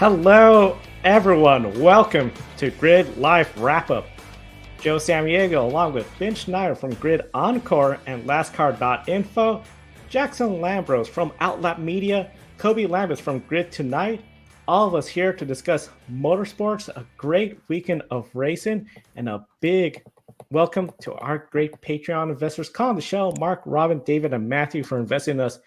Hello, everyone. Welcome to Grid Life Wrap-Up. Joe Samaniego, along with Ben Schneider from Grid Encore and NASCAR.info, Jackson Lambros from Outlet Media, Kobe Lambus from Grid Tonight, all of us here to discuss motorsports, a great weekend of racing, and a big welcome to our great Patreon investors. Call on the show, Marc, Robin, David, and Matthew for investing in us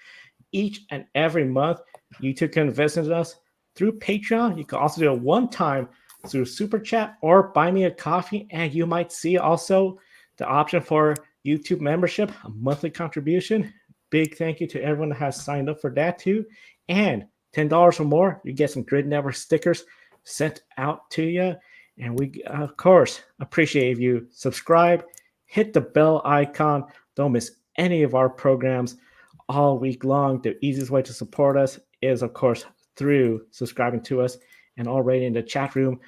each and every month. You too can invest in us through Patreon. You can also do it one time through Super Chat or Buy Me a Coffee, and you might see also the option for YouTube membership, a monthly contribution. Big thank you to everyone that has signed up for that too. And $10 or more, you get some Grid Network stickers sent out to you. And we, of course, appreciate if you subscribe, hit the bell icon. Don't miss any of our programs all week long. The easiest way to support us is, of course, through subscribing to us. And already in the chat room,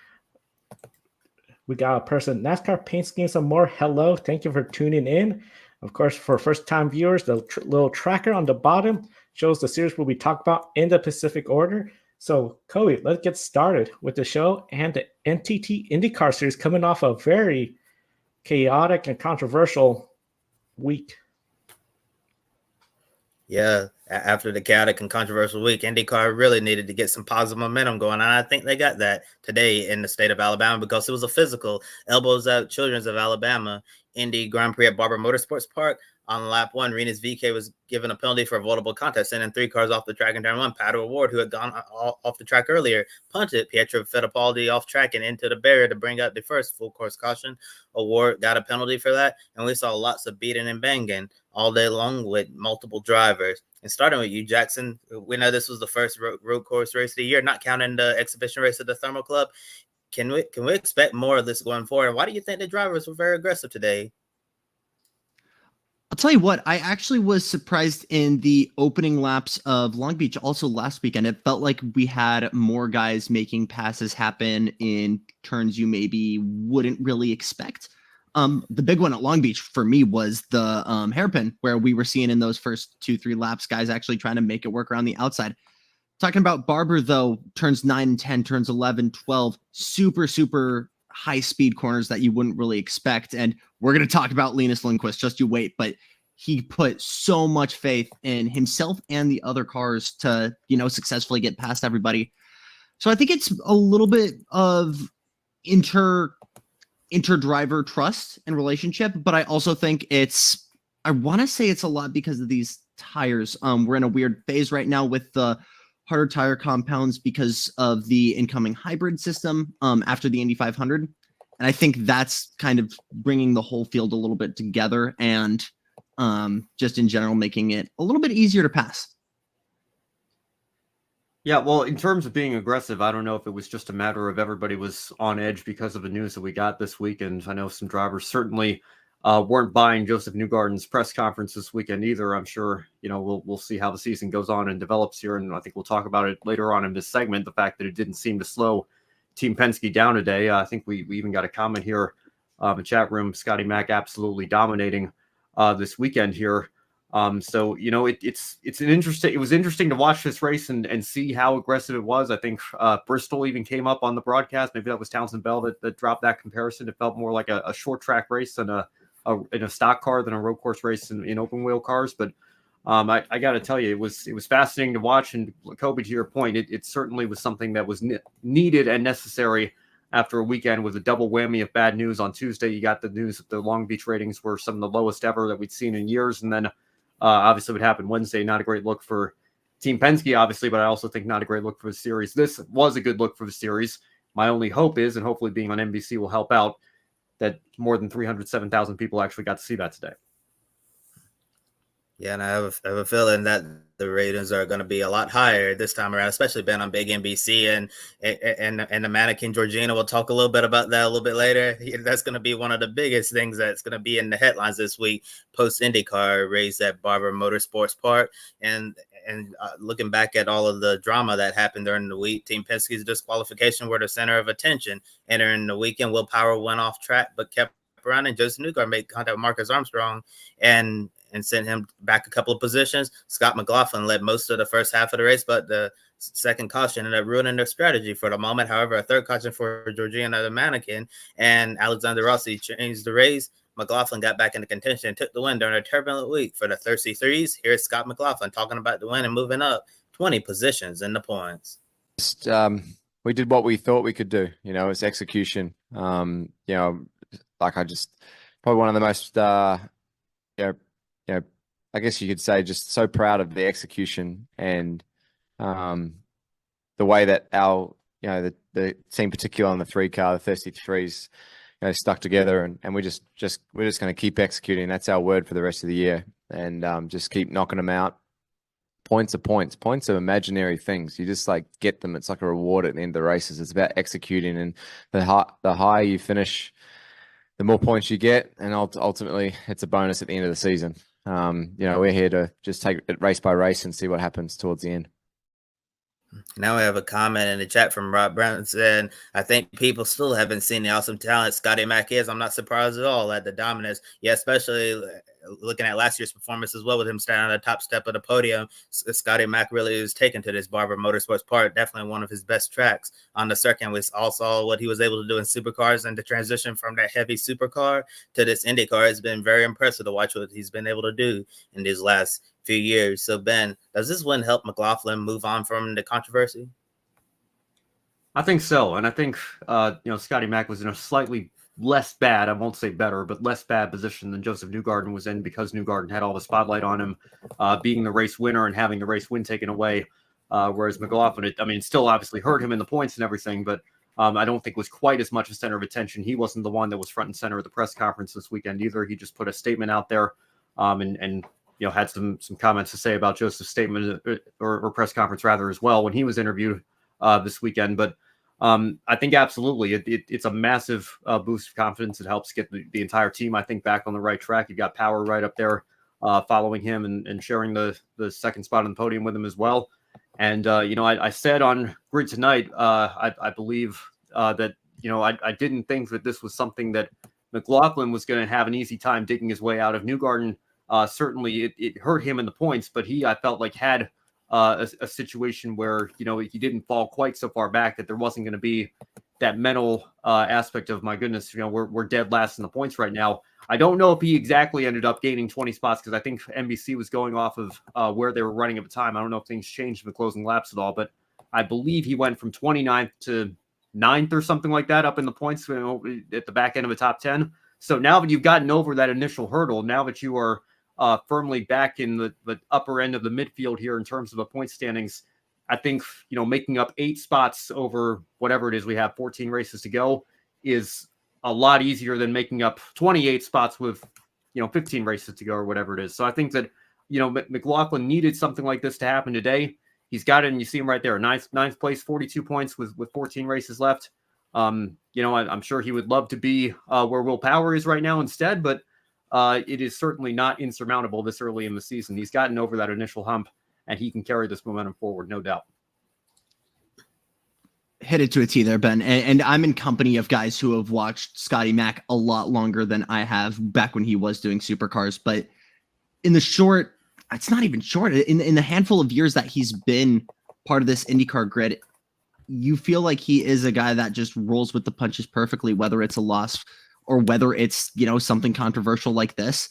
we got a person, NASCAR Paint Schemes and more. Hello, thank you for tuning in. Of course, for first-time viewers, the little tracker on the bottom shows the series we'll be talking about in the Pacific order. So, Kobe, let's get started with the show and the NTT INDYCAR series coming off a very chaotic and controversial week. Yeah, after the chaotic and controversial week, INDYCAR really needed to get some positive momentum going. And I think they got that today in the state of Alabama because it was a physical, elbows out, Children's of Alabama, Indy Grand Prix at Barber Motorsport Park. On lap one, Renus VK was given a penalty for avoidable contact, sending 3 cars off the track in turn one. Pato Ward, who had gone off the track earlier, punted Pietro Fittipaldi off track and into the barrier to bring out the first full course caution. Award got a penalty for that, and we saw lots of beating and banging all day long with multiple drivers. And starting with you, Jackson, we know this was the first road course race of the year, not counting the exhibition race of the Thermal Club. Can we expect more of this going forward? And why do you think the drivers were very aggressive today? I'll tell you what, I actually was surprised in the opening laps of Long Beach also last weekend. It felt like we had more guys making passes happen in turns you maybe wouldn't really expect. The big one at Long Beach for me was the hairpin, where we were seeing in those first 2-3 laps, guys actually trying to make it work around the outside. Talking about Barber, though, turns 9 and 10, turns 11, 12, super high speed corners that you wouldn't really expect. And we're going to talk about Linus Lundqvist, just you wait, but he put so much faith in himself and the other cars to, successfully get past everybody. So I think it's a little bit of inter-driver trust and relationship, but I also think I want to say it's a lot because of these tires. We're in a weird phase right now with the harder tire compounds because of the incoming hybrid system after the Indy 500. And I think that's kind of bringing the whole field a little bit together and just in general making it a little bit easier to pass. Yeah, well, in terms of being aggressive, I don't know if it was just a matter of everybody was on edge because of the news that we got this weekend. I know some drivers certainly weren't buying Josef Newgarden's press conference this weekend either. I'm sure, we'll see how the season goes on and develops here. And I think we'll talk about it later on in this segment, the fact that it didn't seem to slow Team Penske down today. I think we even got a comment here in the chat room, Scotty Mack absolutely dominating this weekend here. So, it was interesting to watch this race and see how aggressive it was. I think Bristol even came up on the broadcast. Maybe that was Townsend Bell that dropped that comparison. It felt more like a short track race than in a stock car than a road course race in open wheel cars. But I got to tell you, it was fascinating to watch. And Kobe, to your point, it certainly was something that was needed and necessary after a weekend with a double whammy of bad news. On Tuesday, you got the news that the Long Beach ratings were some of the lowest ever that we'd seen in years. And then obviously what happened Wednesday, not a great look for Team Penske, obviously, but I also think not a great look for the series. This was a good look for the series. My only hope is, and hopefully being on NBC will help out, that more than 307,000 people actually got to see that today. Yeah, and I have a feeling that the ratings are going to be a lot higher this time around, especially being on big NBC and the mannequin Georgina. We'll talk a little bit about that a little bit later. That's going to be one of the biggest things that's going to be in the headlines this week, post IndyCar race at Barber Motorsports Park. And looking back at all of the drama that happened during the week, Team Penske's disqualification were the center of attention. Entering the weekend, Will Power went off track but kept running. Josef Newgarden made contact with Marcus Armstrong and sent him back a couple of positions. Scott McLaughlin led most of the first half of the race, but the second caution ended up ruining their strategy for the moment. However, a third caution for Georgiano the Mannequin and Alexander Rossi changed the race. McLaughlin got back into contention and took the win during a turbulent week for the Thirsty Threes. Here's Scott McLaughlin talking about the win and moving up 20 positions in the points. Just, we did what we thought we could do. It's execution. Like I just probably one of the most, I guess you could say, just so proud of the execution and the way that our, the team, particularly on the 3-car, the Thirsty Threes, stuck together, and we're just going to keep executing. That's our word for the rest of the year, and just keep knocking them out. Points are points. Points are imaginary things. You just get them. It's like a reward at the end of the races. It's about executing, and the higher you finish, the more points you get, and ultimately it's a bonus at the end of the season. We're here to just take it race by race and see what happens towards the end. Now we have a comment in the chat from Rob Brown saying, I think people still haven't seen the awesome talent Scotty Mac is. I'm not surprised at all at the dominance. Yeah, especially looking at last year's performance as well, with him standing on the top step of the podium. Scotty Mac really is taken to this Barber Motorsports Park. Definitely one of his best tracks on the circuit. We all saw what he was able to do in supercars, and the transition from that heavy supercar to this IndyCar has been very impressive to watch what he's been able to do in these last few years. So Ben, does this win help McLaughlin move on from the controversy? I think so. And I think, Scotty Mac was in a slightly less bad, I won't say better, but less bad position than Josef Newgarden was in, because Newgarden had all the spotlight on him, being the race winner and having the race win taken away. Whereas McLaughlin, still obviously hurt him in the points and everything, but I don't think was quite as much a center of attention. He wasn't the one that was front and center of the press conference this weekend either. He just put a statement out there, and had some comments to say about Joseph's statement or press conference rather as well when he was interviewed this weekend. But I think absolutely it's a massive boost of confidence. It helps get the entire team, I think, back on the right track. You've got Power right up there following him and sharing the second spot on the podium with him as well. And, I said on Grid Tonight, I believe that, I didn't think that this was something that McLaughlin was going to have an easy time digging his way out of. Newgarden. Certainly it hurt him in the points, but I felt like had a situation where, he didn't fall quite so far back that there wasn't going to be that mental aspect of, my goodness, we're dead last in the points right now. I don't know if he exactly ended up gaining 20 spots, because I think NBC was going off of where they were running at the time. I don't know if things changed in the closing laps at all, but I believe he went from 29th to 9th or something like that up in the points at the back end of the top 10. So now that you've gotten over that initial hurdle, now that you are firmly back in the upper end of the midfield here in terms of the point standings, I think, making up 8 spots over whatever it is we have 14 races to go is a lot easier than making up 28 spots with, 15 races to go or whatever it is. So I think that, McLaughlin needed something like this to happen today. He's got it, and you see him right there, ninth place, 42 points with 14 races left. I'm sure he would love to be where Will Power is right now instead, but it is certainly not insurmountable this early in the season. He's gotten over that initial hump, and he can carry this momentum forward, no doubt. Hit it to a T there, Ben. And I'm in company of guys who have watched Scotty Mac a lot longer than I have back when he was doing supercars. But in the short, it's not even short, in the handful of years that he's been part of this IndyCar grid, you feel like he is a guy that just rolls with the punches perfectly, whether it's a loss or whether it's, something controversial like this.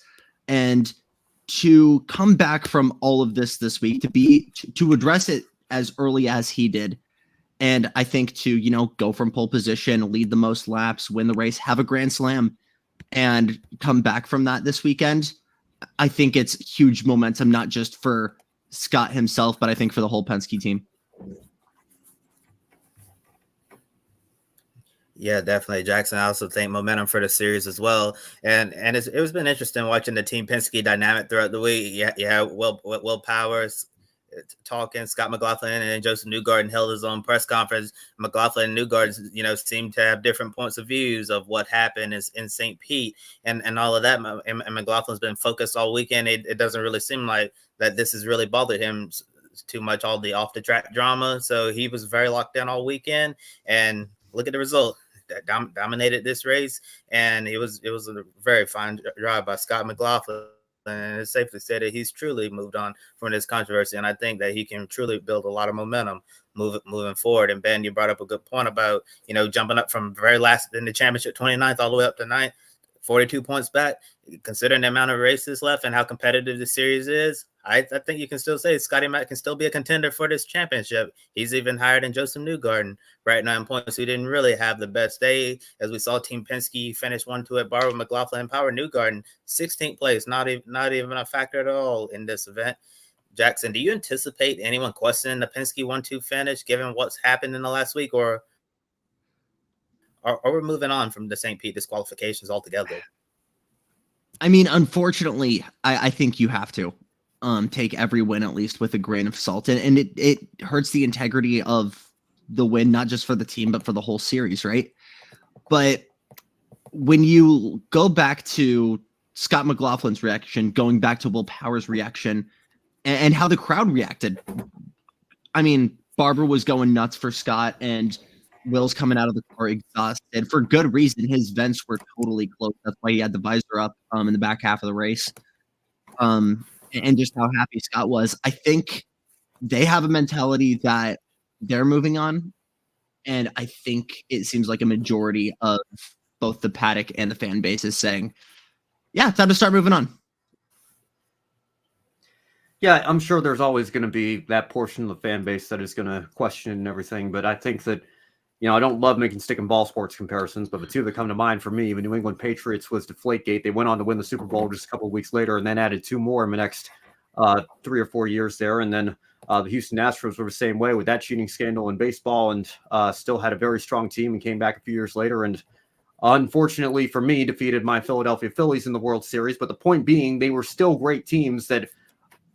And to come back from all of this week, to address it as early as he did, and I think to, go from pole position, lead the most laps, win the race, have a grand slam, and come back from that this weekend, I think it's huge momentum, not just for Scott himself, but I think for the whole Penske team. Yeah, definitely, Jackson. I also think momentum for the series as well, and it's been interesting watching the Team Penske dynamic throughout the week. Yeah, Will Powers talking, Scott McLaughlin and Josef Newgarden held his own press conference. McLaughlin and Newgarden, seem to have different points of views of what happened in St. Pete and all of that. And McLaughlin's been focused all weekend. It doesn't really seem like that this has really bothered him too much, all the off the track drama. So he was very locked in all weekend, and look at the result. That dominated this race, and it was a very fine drive by Scott McLaughlin, and it's safe to say that he's truly moved on from this controversy, and I think that he can truly build a lot of momentum moving forward. And Ben, you brought up a good point about, jumping up from very last in the championship, 29th, all the way up to 9th, 42 points back. Considering the amount of races left and how competitive the series is, I think you can still say Scotty Mac can still be a contender for this championship. He's even higher than Josef Newgarden right now in points. We didn't really have the best day, as we saw Team Penske finish 1-2 at Barber, McLaughlin, and Power. Newgarden 16th place, not even a factor at all in this event. Jackson, do you anticipate anyone questioning the Penske 1-2 finish given what's happened in the last week, or we're moving on from the St. Pete disqualifications altogether? I mean, unfortunately, I think you have to take every win at least with a grain of salt, and it hurts the integrity of the win, not just for the team but for the whole series, right? But when you go back to Scott McLaughlin's reaction, going back to Will Power's reaction, and how the crowd reacted, I mean, Barber was going nuts for Scott, and Will's coming out of the car exhausted for good reason. His vents were totally closed. That's why he had the visor up in the back half of the race. And just how happy Scott was. I think they have a mentality that they're moving on. And I think it seems like a majority of both the paddock and the fan base is saying, yeah, time to start moving on. Yeah, I'm sure there's always going to be that portion of the fan base that is going to question and everything. But I think that, I don't love making stick and ball sports comparisons, but the two that come to mind for me, the New England Patriots was Deflategate. They went on to win the Super Bowl just a couple of weeks later and then added two more in the next 3 or 4 years there. And then the Houston Astros were the same way with that cheating scandal in baseball, and still had a very strong team and came back a few years later. And unfortunately for me, defeated my Philadelphia Phillies in the World Series. But the point being, they were still great teams that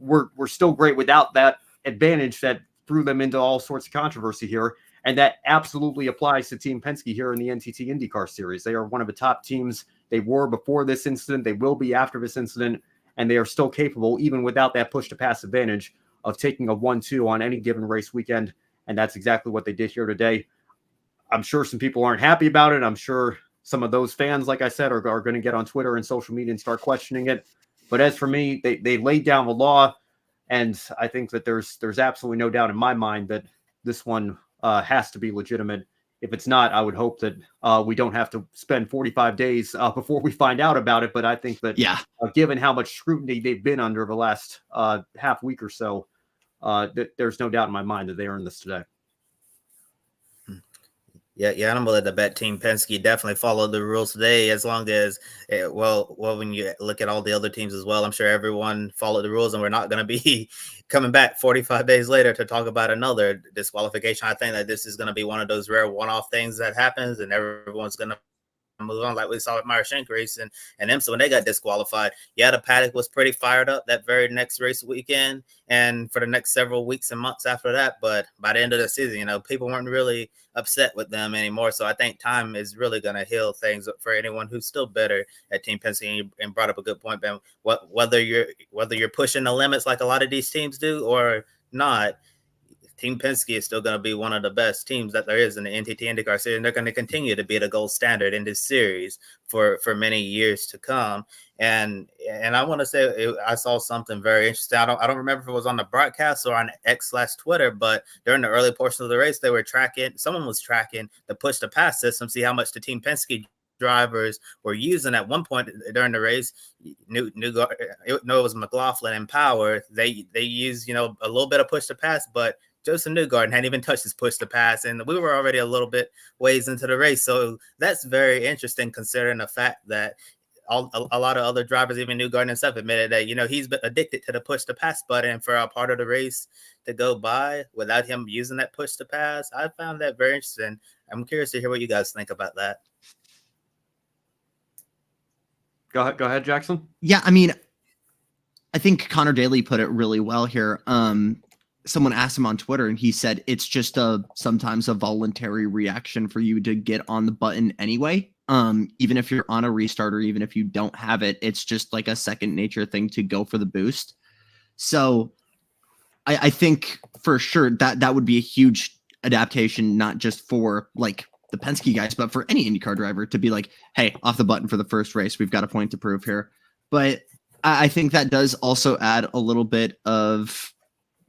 were still great without that advantage that threw them into all sorts of controversy here. And that absolutely applies to Team Penske here in the NTT IndyCar series. They are one of the top teams. They were before this incident. They will be after this incident. And they are still capable, even without that push-to-pass advantage, of taking a 1-2 on any given race weekend. And that's exactly what they did here today. I'm sure some people aren't happy about it. I'm sure some of those fans, like I said, are going to get on Twitter and social media and start questioning it. But as for me, they laid down the law. And I think that there's absolutely no doubt in my mind that this one has to be legitimate. If it's not, I would hope that we don't have to spend 45 days before we find out about it. But I think that, given how much scrutiny they've been under the last half week or so, there's no doubt in my mind that they earned this today. Yeah, I'm willing to bet Team Penske definitely followed the rules today, as long as, when you look at all the other teams as well, I'm sure everyone followed the rules, and we're not going to be coming back 45 days later to talk about another disqualification. I think that this is going to be one of those rare one-off things that happens, and everyone's going to move on, like we saw with Marc race and them. So when they got disqualified, the paddock was pretty fired up that very next race weekend and for the next several weeks and months after that. But by the end of the season, people weren't really upset with them anymore. So I think time is really going to heal things for anyone who's still better at Team Penske. And brought up a good point, Ben. Whether you're pushing the limits like a lot of these teams do or not, Team Penske is still going to be one of the best teams that there is in the NTT IndyCar series, and they're going to continue to be the gold standard in this series for many years to come. And I want to say I saw something very interesting. I don't remember if it was on the broadcast or on X/Twitter, but during the early portion of the race, someone was tracking the push to pass system, see how much the Team Penske drivers were using at one point during the race. It was McLaughlin and Power. They used a little bit of push to pass, but Josef Newgarden hadn't even touched his push to pass, and we were already a little bit ways into the race. So that's very interesting, considering the fact that a lot of other drivers, even Newgarden himself, admitted that he's been addicted to the push to pass button for a part of the race to go by without him using that push to pass. I found that very interesting. I'm curious to hear what you guys think about that. Go ahead, Jackson. Yeah, I mean, I think Connor Daly put it really well here. Someone asked him on Twitter, and he said it's just sometimes a voluntary reaction for you to get on the button anyway. Even if you're on a restart or even if you don't have it, it's just like a second nature thing to go for the boost. So I think for sure that would be a huge adaptation, not just for like the Penske guys, but for any IndyCar driver to be like, hey, off the button for the first race. We've got a point to prove here. But I think that does also add a little bit of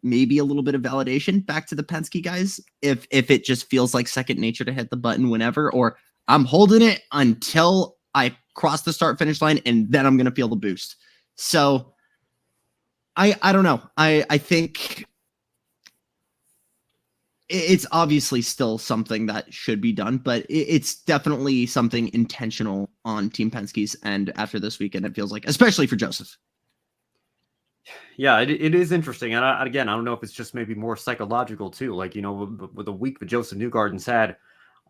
maybe a little bit of validation back to the Penske guys. If it just feels like second nature to hit the button whenever, or I'm holding it until I cross the start finish line and then I'm going to feel the boost. So I don't know. I think it's obviously still something that should be done, but it's definitely something intentional on Team Penske's end after this weekend. It feels like, especially for Josef. Yeah, it is interesting. And again, I don't know if it's just maybe more psychological too. Like, with the week that Josef Newgarden's had,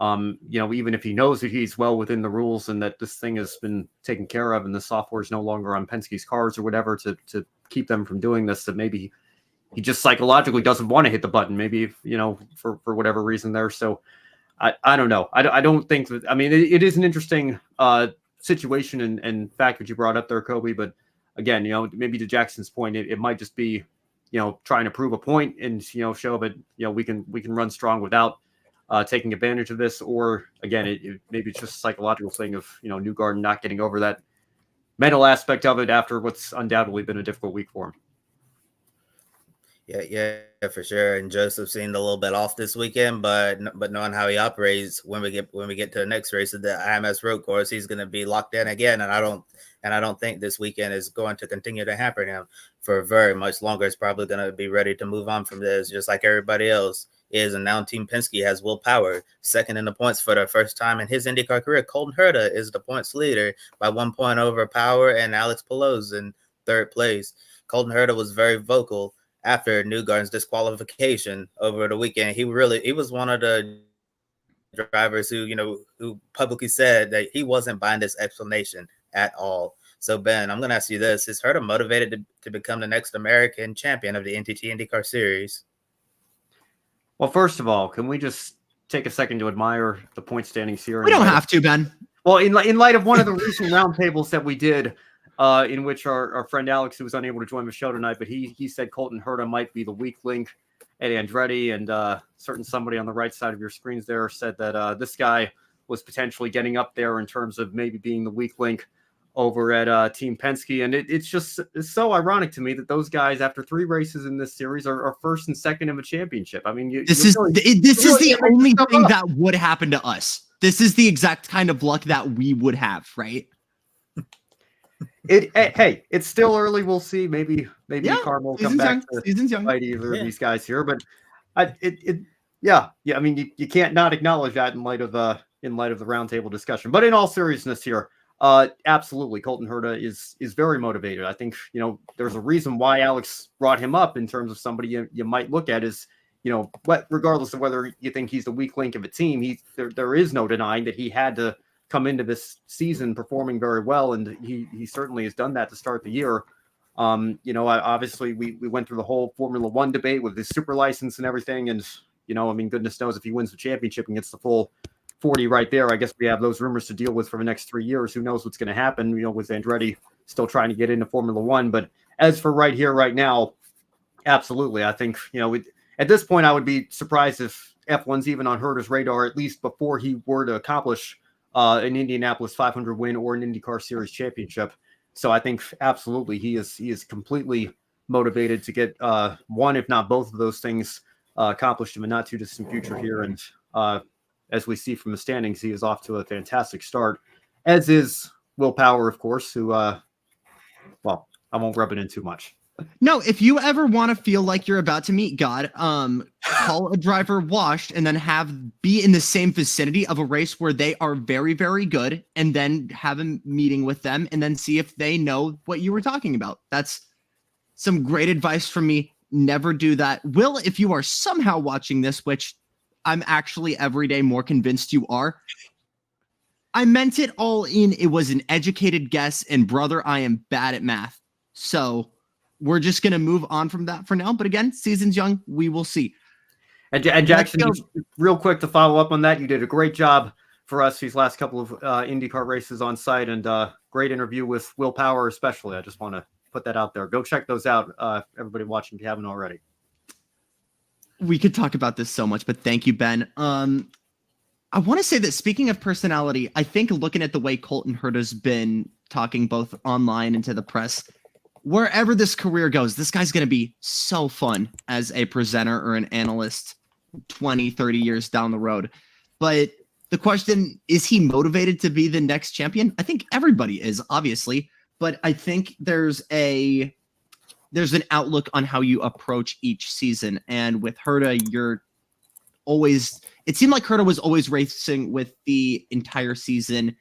even if he knows that he's well within the rules and that this thing has been taken care of and the software is no longer on Penske's cars or whatever to keep them from doing this, that maybe he just psychologically doesn't want to hit the button, maybe, for whatever reason there. So I don't know. I don't think that, it is an interesting situation and fact that you brought up there, Kobe, but again, maybe to Jackson's point, it might just be, trying to prove a point and, show that, we can run strong without taking advantage of this. Or again, maybe it's just a psychological thing of, Newgarden not getting over that mental aspect of it after what's undoubtedly been a difficult week for him. Yeah, for sure. And Josef seemed a little bit off this weekend, but knowing how he operates, when we get to the next race of the IMS road course, he's going to be locked in again. And I don't think this weekend is going to continue to hamper him for very much longer. It's probably going to be ready to move on from this, just like everybody else is. And now Team Penske has Will Power second in the points for the first time in his IndyCar career. Colton Herta is the points leader by 1 point over Power, and Alex Palous in third place. Colton Herta was very vocal after Newgarden's disqualification over the weekend. He was one of the drivers who publicly said that he wasn't buying this explanation at all. So Ben, I'm going to ask you this: is Herta motivated to become the next American champion of the NTT IndyCar Series? Well, first of all, can we just take a second to admire the point standings here? We don't have to, Ben. Well, in light of one of the recent roundtables that we did, in which our friend Alex, who was unable to join the show tonight, but he said Colton Herta might be the weak link at Andretti, and certain somebody on the right side of your screens there said that this guy was potentially getting up there in terms of maybe being the weak link over at Team Penske. And it's so ironic to me that those guys, after 3 races in this series, are first and second in a championship. I mean, this is the only thing that would happen to us. This is the exact kind of luck that we would have, right? Hey, it's still early. We'll see. Maybe Carmel will come back to fight either of these guys here. But I mean, you can't not acknowledge that in light of the roundtable discussion. But in all seriousness here, absolutely, Colton Herta is very motivated. I think there's a reason why Alex brought him up in terms of somebody you might look at as regardless of whether you think he's the weak link of a team, there is no denying that he had to come into this season performing very well, and he certainly has done that to start the year. Obviously we went through the whole Formula One debate with his super license and everything, and goodness knows if he wins the championship and gets the full 40 right there, I guess we have those rumors to deal with for the next 3 years. Who knows what's going to happen, with Andretti still trying to get into Formula One. But as for right here, right now, absolutely. I think, at this point, I would be surprised if F1's even on Herta's radar, at least before he were to accomplish an Indianapolis 500 win or an IndyCar Series championship. So I think absolutely he is completely motivated to get one, if not both of those things accomplished in a not too distant future here. And as we see from the standings, he is off to a fantastic start, as is Will Power, of course, who, I won't rub it in too much. No, if you ever want to feel like you're about to meet God, call a driver washed and then be in the same vicinity of a race where they are very, very good, and then have a meeting with them and then see if they know what you were talking about. That's some great advice from me. Never do that. Will, if you are somehow watching this, which I'm actually every day more convinced you are, I meant it all in. It was an educated guess, and brother, I am bad at math. So we're just going to move on from that for now. But again, season's young. We will see. And Jackson, real quick to follow up on that, you did a great job for us these last couple of IndyCar races on site, and great interview with Will Power especially. I just want to put that out there. Go check those out, everybody watching if you haven't already. We could talk about this so much, but thank you, Ben. I want to say that speaking of personality, I think looking at the way Colton Herta's been talking both online and to the press, wherever this career goes, this guy's going to be so fun as a presenter or an analyst 20, 30 years down the road. But the question, is he motivated to be the next champion? I think everybody is, obviously, but I think there's an outlook on how you approach each season. And with Herta, it seemed like Herta was always racing with the entire season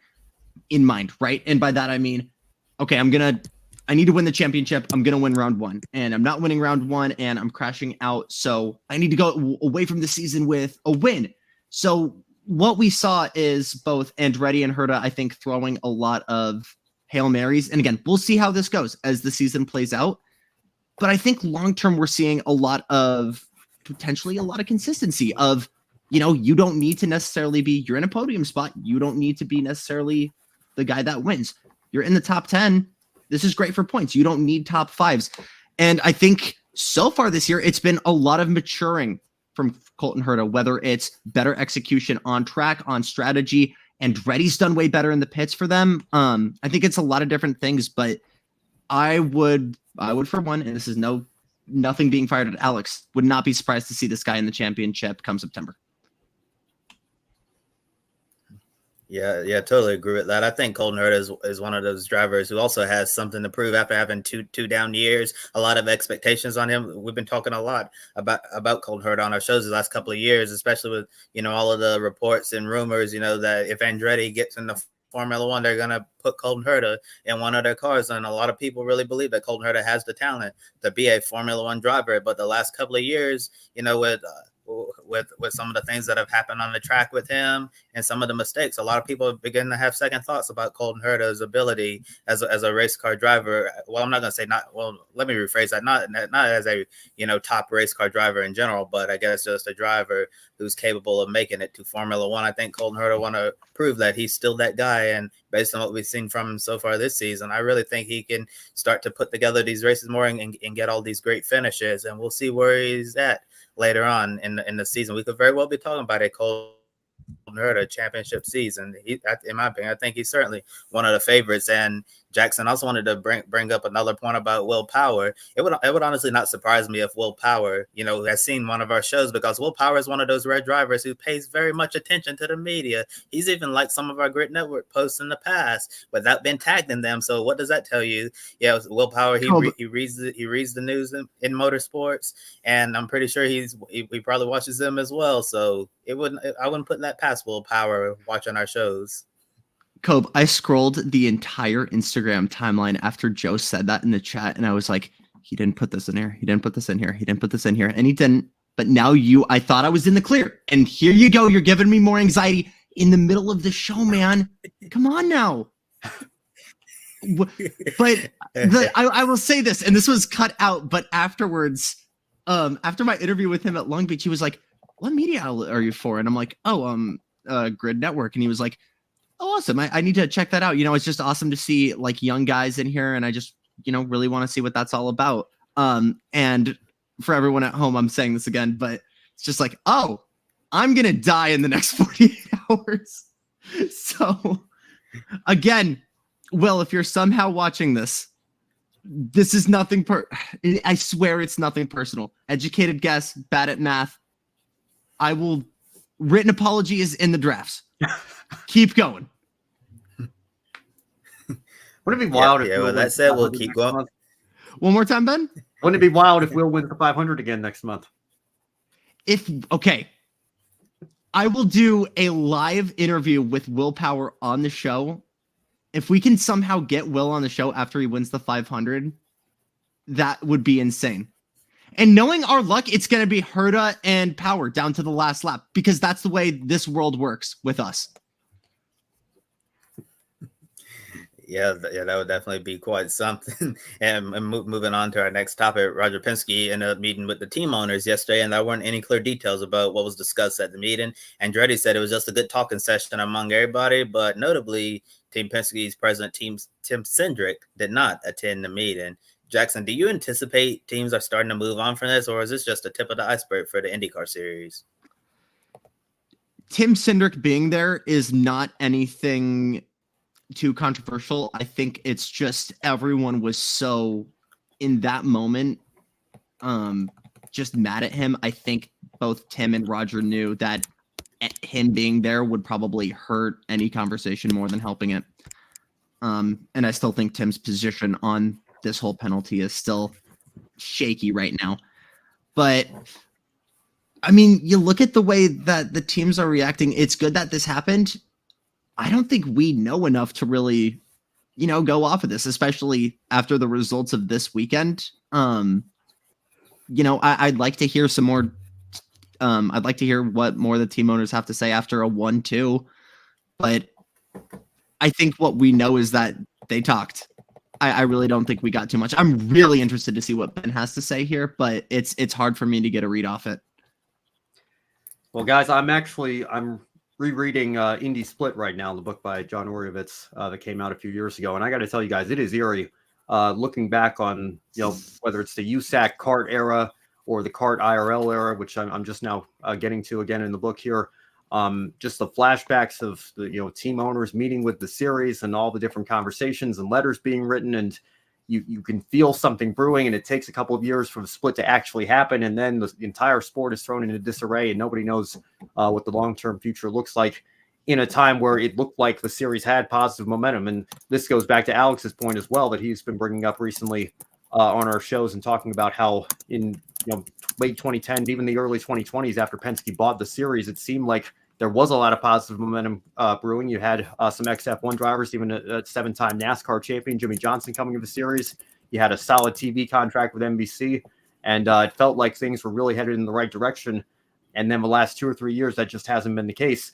in mind, right? And by that, I mean, okay, I need to win the championship. I'm going to win round one, and I'm not winning round one, and I'm crashing out. So I need to go away from the season with a win. So what we saw is both Andretti and Herta, I think, throwing a lot of Hail Marys. And again, we'll see how this goes as the season plays out. But I think long-term, we're seeing potentially a lot of consistency of, you don't need to necessarily you're in a podium spot. You don't need to be necessarily the guy that wins. You're in the top 10. This is great for points. You don't need top fives. And I think so far this year, it's been a lot of maturing from Colton Herta, whether it's better execution on track, on strategy, and Reddy's done way better in the pits for them. I think it's a lot of different things, but I would for one, and this is nothing being fired at Alex, would not be surprised to see this guy in the championship come September. Yeah, totally agree with that. I think Colton Herta is one of those drivers who also has something to prove after having two down years. A lot of expectations on him. We've been talking a lot about Colton Herta on our shows the last couple of years, especially with all of the reports and rumors. That if Andretti gets in the Formula One, they're gonna put Colton Herta in one of their cars, and a lot of people really believe that Colton Herta has the talent to be a Formula One driver. But the last couple of years, with some of the things that have happened on the track with him and some of the mistakes, a lot of people begin to have second thoughts about Colton Herta's ability as a race car driver. Well, I'm not going to say let me rephrase that. Not as a, top race car driver in general, but I guess just a driver who's capable of making it to Formula One. I think Colton Herta want to prove that he's still that guy. And based on what we've seen from him so far this season, I really think he can start to put together these races more and get all these great finishes. And we'll see where he's at later on in the season. We could very well be talking about a Colton Herta championship season. In my opinion, I think he's certainly one of the favorites. And Jackson also wanted to bring up another point about Will Power. It would honestly not surprise me if Will Power, has seen one of our shows, because Will Power is one of those red drivers who pays very much attention to the media. He's even liked some of our Grid Network posts in the past without being tagged in them. So what does that tell you? Yeah, Will Power, he reads the news in motorsports, and I'm pretty sure he probably watches them as well. So I wouldn't put that past Will Power watching our shows. Cobe, I scrolled the entire Instagram timeline after Joe said that in the chat, and I was like, he didn't put this in here. He didn't put this in here. He didn't put this in here. And he didn't. But now I thought I was in the clear. And here you go. You're giving me more anxiety in the middle of the show, man. Come on now. But I will say this, and this was cut out, but afterwards, after my interview with him at Long Beach, he was like, what media outlet are you for? And I'm like, Grid Network. And he was like, oh, awesome. I need to check that out. It's just awesome to see like young guys in here. And I just, really want to see what that's all about. And for everyone at home, I'm saying this again, but it's just like, oh, I'm going to die in the next 48 hours. So again, Will, if you're somehow watching this is nothing I swear it's nothing personal. Educated guess, bad at math. Written apology is in the drafts. Keep going. Wouldn't it be wild? With that said, we'll keep going. One more time, Ben. Wouldn't it be wild if Will wins the 500 again next month? I will do a live interview with Will Power on the show. If we can somehow get Will on the show after he wins the 500, that would be insane. And knowing our luck, it's going to be Herta and Power down to the last lap, because that's the way this world works with us. Yeah, that would definitely be quite something. And moving on to our next topic, Roger Penske ended up meeting with the team owners yesterday, and there weren't any clear details about what was discussed at the meeting. Andretti said it was just a good talking session among everybody, but notably, Team Penske's president, Tim Cindric, did not attend the meeting. Jackson, do you anticipate teams are starting to move on from this, or is this just a tip of the iceberg for the IndyCar series? Tim Cindric being there is not anything too controversial. I think it's just everyone was so in that moment, just mad at him. I think both Tim and Roger knew that him being there would probably hurt any conversation more than helping it. And I still think Tim's position on this whole penalty is still shaky right now. But I mean, you look at the way that the teams are reacting. It's good that this happened. I don't think we know enough to really, go off of this, especially after the results of this weekend. I'd like to hear some more. I'd like to hear what more the team owners have to say after a 1-2. But I think what we know is that they talked. I really don't think we got too much. I'm really interested to see what Ben has to say here, but it's hard for me to get a read off it. Well, guys, I'm rereading Indy Split right now, the book by John Oriovitz that came out a few years ago. And I got to tell you guys, it is eerie looking back on, whether it's the USAC kart era or the kart IRL era, which I'm just now getting to again in the book here. Just the flashbacks of the team owners meeting with the series and all the different conversations and letters being written, and you can feel something brewing, and it takes a couple of years for the split to actually happen, and then the entire sport is thrown into disarray, and nobody knows what the long-term future looks like in a time where it looked like the series had positive momentum. And this goes back to Alex's point as well that he's been bringing up recently on our shows and talking about how in late 2010, even the early 2020s, after Penske bought the series, it seemed like there was a lot of positive momentum brewing. You had some XF1 drivers, even a 7-time NASCAR champion, Jimmy Johnson, coming to the series. You had a solid TV contract with NBC, and it felt like things were really headed in the right direction. And then the last 2 or 3 years, that just hasn't been the case.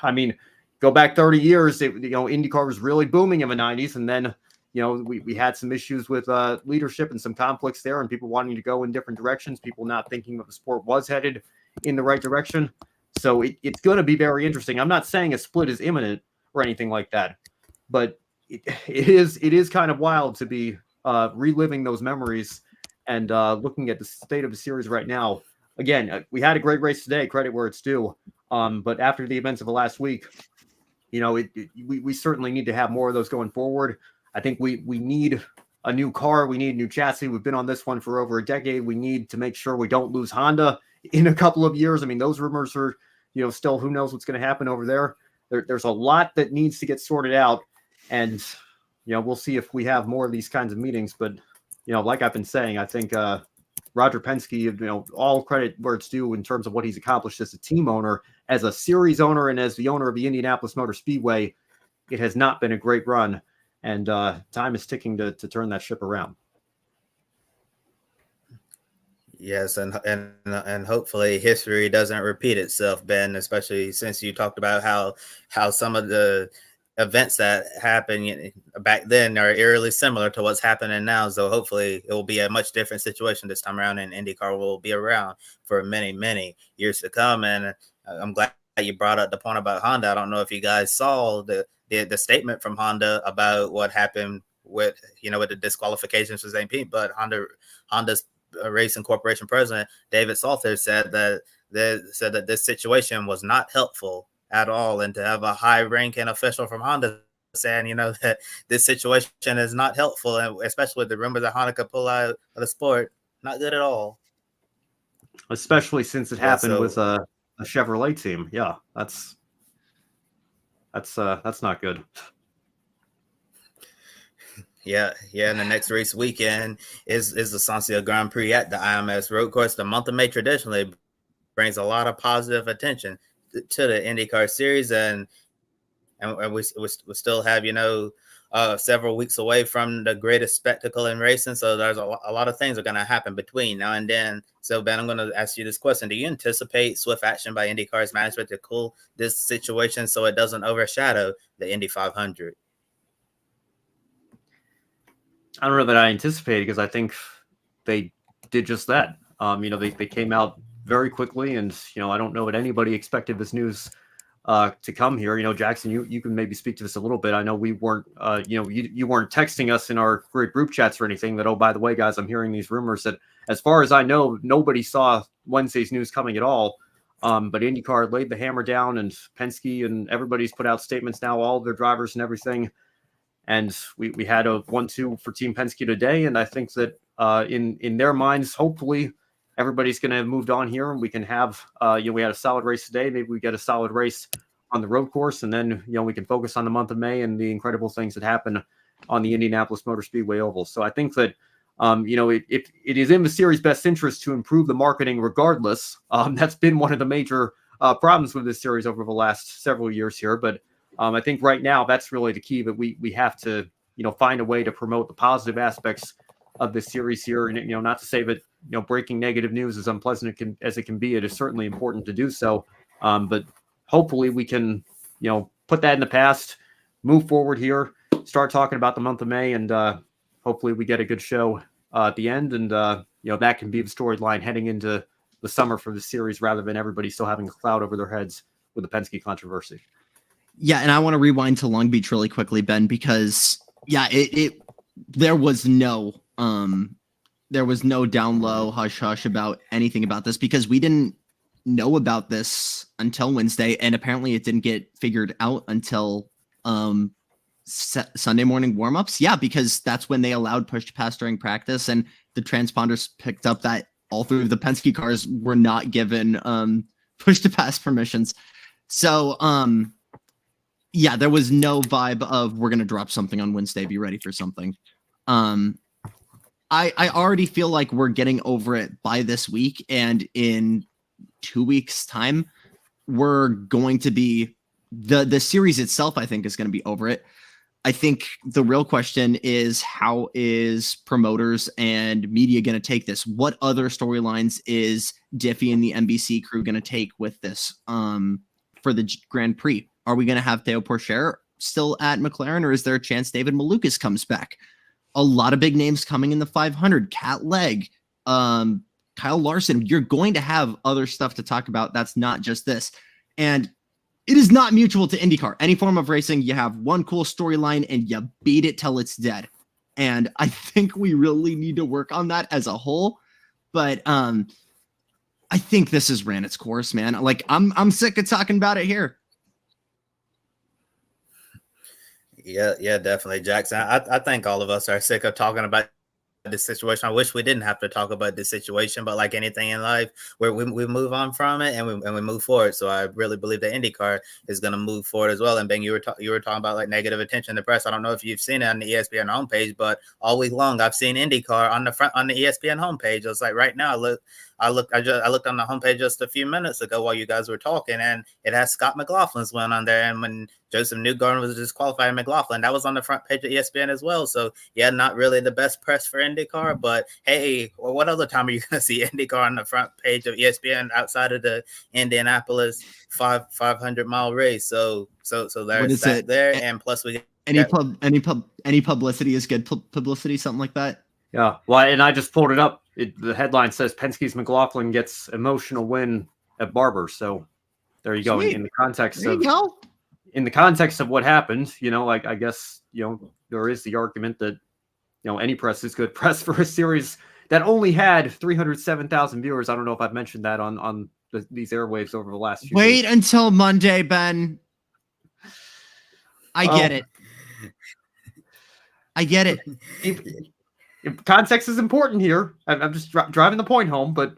I mean, go back 30 years, IndyCar was really booming in the 90s, and then we had some issues with leadership and some conflicts there, and people wanting to go in different directions, people not thinking that the sport was headed in the right direction. So it's going to be very interesting. I'm not saying a split is imminent or anything like that, but it is kind of wild to be reliving those memories and looking at the state of the series right now. Again, we had a great race today, credit where it's due. But after the events of the last week, we certainly need to have more of those going forward. I think we need a new car. We need a new chassis. We've been on this one for over a decade. We need to make sure we don't lose Honda in a couple of years. I mean, those rumors are, still who knows what's going to happen over there. There's a lot that needs to get sorted out. And, we'll see if we have more of these kinds of meetings. But, like I've been saying, I think Roger Penske, all credit where it's due in terms of what he's accomplished as a team owner, as a series owner, and as the owner of the Indianapolis Motor Speedway. It has not been a great run. And time is ticking to turn that ship around. Yes, and hopefully history doesn't repeat itself, Ben, especially since you talked about how some of the events that happened back then are eerily similar to what's happening now. So hopefully it will be a much different situation this time around, and IndyCar will be around for many, many years to come. And I'm glad you brought up the point about Honda. I don't know if you guys saw the statement from Honda about what happened with the disqualifications for St. Pete, but Honda's Racing Corporation president David Salter said that this situation was not helpful at all, and to have a high-ranking official from Honda saying that this situation is not helpful, and especially with the rumors that Honda could pull out of the sport, not good at all. Especially since it happened with a Chevrolet team. Yeah, that's not good. Yeah. And the next race weekend is the Sancio Grand Prix at the IMS road course. The month of May traditionally brings a lot of positive attention to the IndyCar series, and we still have several weeks away from the greatest spectacle in racing. So there's a lot of things are going to happen between now and then. So Ben, I'm going to ask you this question: do you anticipate swift action by IndyCar's management to cool this situation so it doesn't overshadow the Indy 500? I don't know that I anticipated, because I think they did just that. They came out very quickly, and I don't know that anybody expected this news to come here. Jackson, you can maybe speak to this a little bit. I know we weren't, you weren't texting us in our great group chats or anything that, oh, by the way, guys, I'm hearing these rumors. That, as far as I know, nobody saw Wednesday's news coming at all. But IndyCar laid the hammer down, and Penske and everybody's put out statements now, all of their drivers and everything. And we had a 1-2 for Team Penske today, and I think that in their minds, hopefully everybody's going to have moved on here, and we can have, we had a solid race today. Maybe we get a solid race on the road course, and then, we can focus on the month of May and the incredible things that happen on the Indianapolis Motor Speedway Oval. So I think that, it is in the series' best interest to improve the marketing regardless. That's been one of the major problems with this series over the last several years here. But I think right now that's really the key, that we have to, find a way to promote the positive aspects of this series here. And, not to say that, breaking negative news, as unpleasant as it can be, it is certainly important to do so. But hopefully we can, put that in the past, move forward here, start talking about the month of May, and hopefully we get a good show at the end. And, that can be the storyline heading into the summer for the series, rather than everybody still having a cloud over their heads with the Penske controversy. Yeah, and I want to rewind to Long Beach really quickly, Ben, because there was no down low hush hush about anything about this, because we didn't know about this until Wednesday, and apparently it didn't get figured out until Sunday morning warmups. Yeah, because that's when they allowed push to pass during practice, and the transponders picked up that all three of the Penske cars were not given push to pass permissions. So yeah, there was no vibe of we're going to drop something on Wednesday, be ready for something. I already feel like we're getting over it by this week, and in 2 weeks' time, we're going to be the series itself, I think, is going to be over it. I think the real question is, how is promoters and media going to take this? What other storylines is Diffie and the NBC crew going to take with this for the Grand Prix? Are we going to have Theo Pourchaire still at McLaren, or is there a chance David Malukas comes back? A lot of big names coming in the 500. Cat Legg, Kyle Larson. You're going to have other stuff to talk about. That's not just this. And it is not mutual to IndyCar. Any form of racing, you have one cool storyline and you beat it till it's dead. And I think we really need to work on that as a whole. But I think this has ran its course, man. Like, I'm sick of talking about it here. Yeah, definitely, Jackson. I think all of us are sick of talking about this situation. I wish we didn't have to talk about this situation, but like anything in life, where we move on from it and we move forward. So I really believe that IndyCar is going to move forward as well. And Ben, you were talking about like negative attention in the press. I don't know if you've seen it on the ESPN homepage, but all week long I've seen IndyCar on the ESPN homepage. It's like right now, I looked on the homepage just a few minutes ago while you guys were talking, and it has Scott McLaughlin's win on there. And when Josef Newgarden was disqualified, McLaughlin, that was on the front page of ESPN as well. So yeah, not really the best press for IndyCar, but hey, well, what other time are you going to see IndyCar on the front page of ESPN outside of the Indianapolis 500-mile race? So there's that there, and plus we any publicity is good publicity, something like that. Yeah, well, and I just pulled it up. The headline says Penske's McLaughlin gets emotional win at Barber. So there you go. In the context of what happened, like, I guess, there is the argument that, any press is good press for a series that only had 307,000 viewers. I don't know if I've mentioned that on these airwaves over the last few Wait days. Until Monday, Ben. I get it. I get it. Context is important here. I'm just driving the point home, but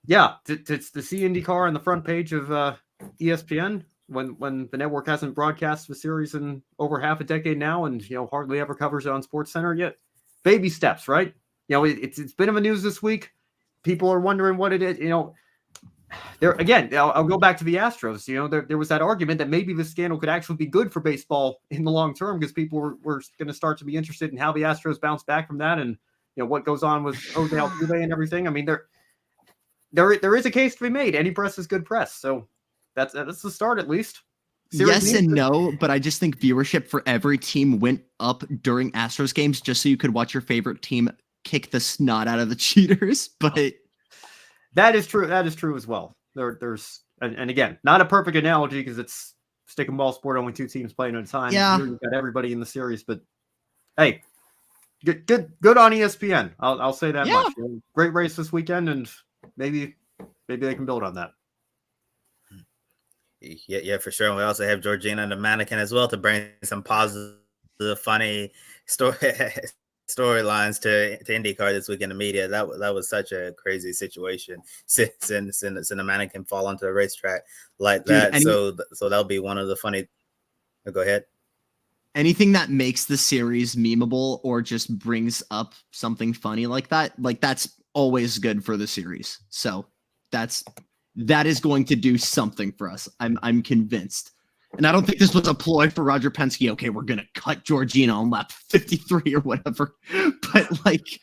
yeah, to see IndyCar on the front page of ESPN when the network hasn't broadcast the series in over half a decade now, and hardly ever covers it on SportsCenter yet. Baby steps, right? It's been in the news this week. People are wondering what it is. There again, I'll go back to the Astros. There was that argument that maybe this scandal could actually be good for baseball in the long term, because people were going to start to be interested in how the Astros bounce back from that, and what goes on with Jose Altuve and everything. I mean, there is a case to be made. Any press is good press, so that's the start at least. Yes and no, but I just think viewership for every team went up during Astros games just so you could watch your favorite team kick the snot out of the cheaters. But that is true. That is true as well. There's and again, not a perfect analogy because it's stick and ball sport, only two teams playing at a time. Yeah, you've got everybody in the series, but hey, good on ESPN. I'll say that much. Great race this weekend, and maybe they can build on that. Yeah, for sure. And we also have Georgina and the mannequin as well to bring some positive, funny storylines to IndyCar this week in the media. That was such a crazy situation. Since a mannequin fall onto the racetrack like that. So that'll be one of the funny. Go ahead. Anything that makes the series memeable or just brings up something funny like that's always good for the series. So that is going to do something for us. I'm convinced. And I don't think this was a ploy for Roger Penske. Okay, we're going to cut Georgina on lap 53 or whatever. But like,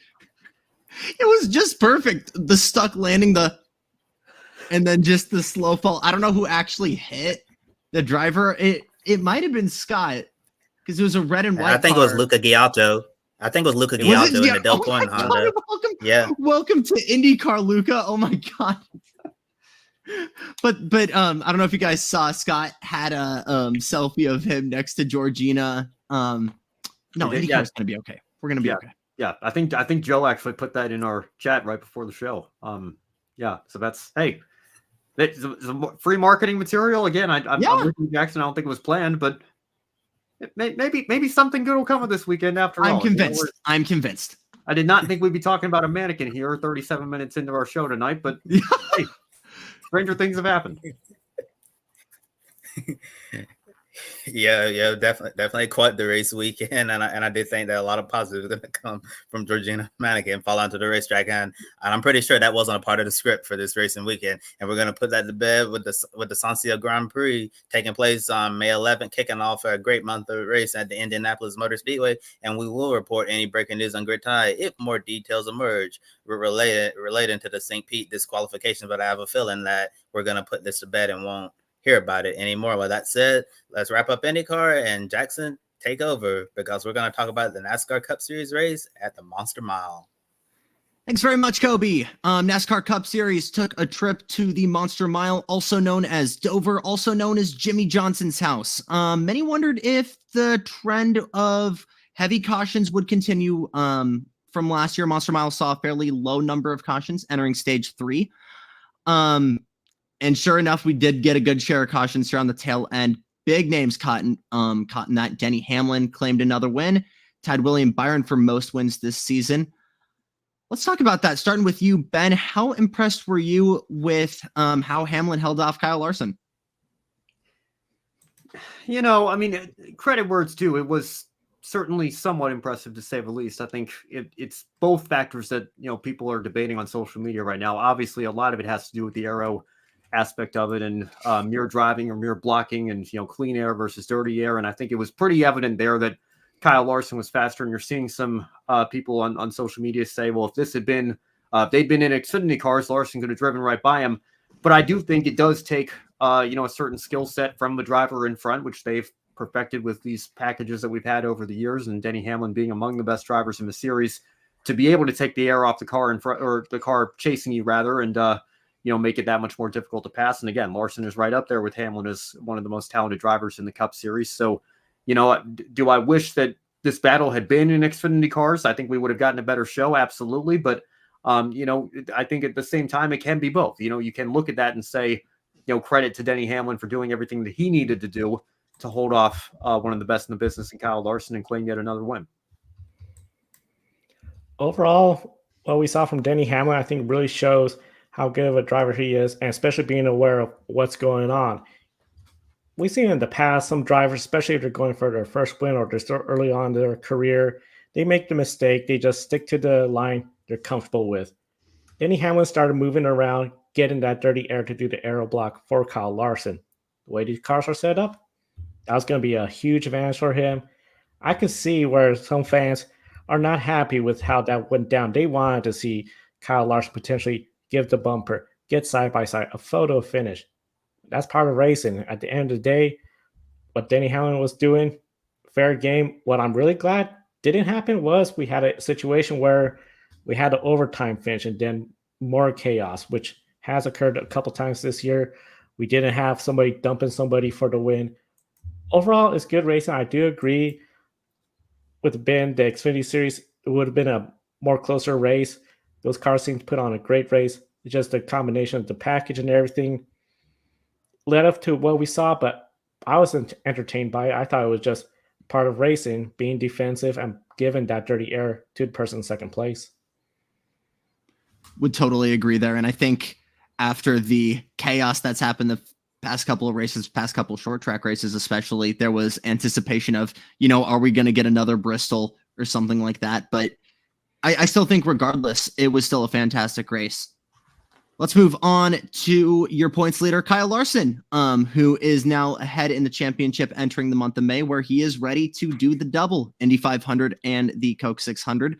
it was just perfect. The stuck landing, and then just the slow fall. I don't know who actually hit the driver. It might have been Scott because it was a red and white. I think car. it was Luca Giotto. I think it was Luca Giotto in the Del Coin Honda. Welcome to IndyCar, Luca. Oh my God. But I don't know if you guys saw, Scott had a selfie of him next to Georgina. No, IndyCar's gonna be okay. We're gonna be okay. Yeah, I think Joe actually put that in our chat right before the show. So that's it's free marketing material again. I'm with you, Jackson. I don't think it was planned, but maybe something good will come of this weekend after all. I'm convinced. I did not think we'd be talking about a mannequin here 37 minutes into our show tonight, but hey, stranger things have happened. Yeah, definitely quite the race weekend, and I did think that a lot of positives are going to come from Georgina Mannequin fall onto the racetrack, and I'm pretty sure that wasn't a part of the script for this racing weekend, and we're going to put that to bed with the Sancio Grand Prix taking place on May 11th, kicking off a great month of race at the Indianapolis Motor Speedway, and we will report any breaking news on Grid Tonight if more details emerge relating to the St. Pete disqualification, but I have a feeling that we're going to put this to bed and won't hear about it anymore. With that said, let's wrap up IndyCar and Jackson take over because we're going to talk about the NASCAR Cup Series race at the Monster Mile. Thanks very much, Kobe. NASCAR Cup Series took a trip to the Monster Mile, also known as Dover, also known as Jimmy Johnson's house. Many wondered if the trend of heavy cautions would continue from last year. Monster Mile saw a fairly low number of cautions entering stage 3. And sure enough, we did get a good share of cautions here on the tail end. Big names caught in that. Denny Hamlin claimed another win, tied William Byron for most wins this season. Let's talk about that. Starting with you, Ben. How impressed were you with how Hamlin held off Kyle Larson? Credit where it's due. It was certainly somewhat impressive to say the least. I think it's both factors that people are debating on social media right now. Obviously, a lot of it has to do with the aero aspect of it and mirror driving or mirror blocking and clean air versus dirty air. And I think it was pretty evident there that Kyle Larson was faster. And you're seeing some people on social media say, well, if this had been they'd been in Xfinity cars, Larson could have driven right by him. But I do think it does take a certain skill set from the driver in front, which they've perfected with these packages that we've had over the years, and Denny Hamlin being among the best drivers in the series, to be able to take the air off the car in front, or the car chasing you rather, and make it that much more difficult to pass. And again, Larson is right up there with Hamlin as one of the most talented drivers in the Cup Series. So, do I wish that this battle had been in Xfinity cars? I think we would have gotten a better show, absolutely. But, I think at the same time, it can be both. You can look at that and say, credit to Denny Hamlin for doing everything that he needed to do to hold off one of the best in the business in Kyle Larson and claim yet another win. Overall, what we saw from Denny Hamlin, I think really shows how good of a driver he is, and especially being aware of what's going on. We've seen in the past some drivers, especially if they're going for their first win or they're still early on in their career, they make the mistake. They just stick to the line they're comfortable with. Denny Hamlin started moving around, getting that dirty air to do the aero block for Kyle Larson. The way these cars are set up, that was going to be a huge advantage for him. I could see where some fans are not happy with how that went down. They wanted to see Kyle Larson potentially give the bumper, get side-by-side, a photo finish. That's part of racing. At the end of the day, what Denny Hamlin was doing, fair game. What I'm really glad didn't happen was we had a situation where we had an overtime finish and then more chaos, which has occurred a couple times this year. We didn't have somebody dumping somebody for the win. Overall, it's good racing. I do agree with Ben, the Xfinity Series, it would have been a more closer race. Those cars seemed to put on a great race. It's just a combination of the package and everything led up to what we saw, but I wasn't entertained by it. I thought it was just part of racing, being defensive and giving that dirty air to the person in second place. Would totally agree there. And I think after the chaos that's happened the past couple of races, past couple of short track races especially, there was anticipation of, are we going to get another Bristol or something like that? But I still think regardless, it was still a fantastic race. Let's move on to your points leader, Kyle Larson, who is now ahead in the championship entering the month of May, where he is ready to do the double Indy 500 and the Coke 600.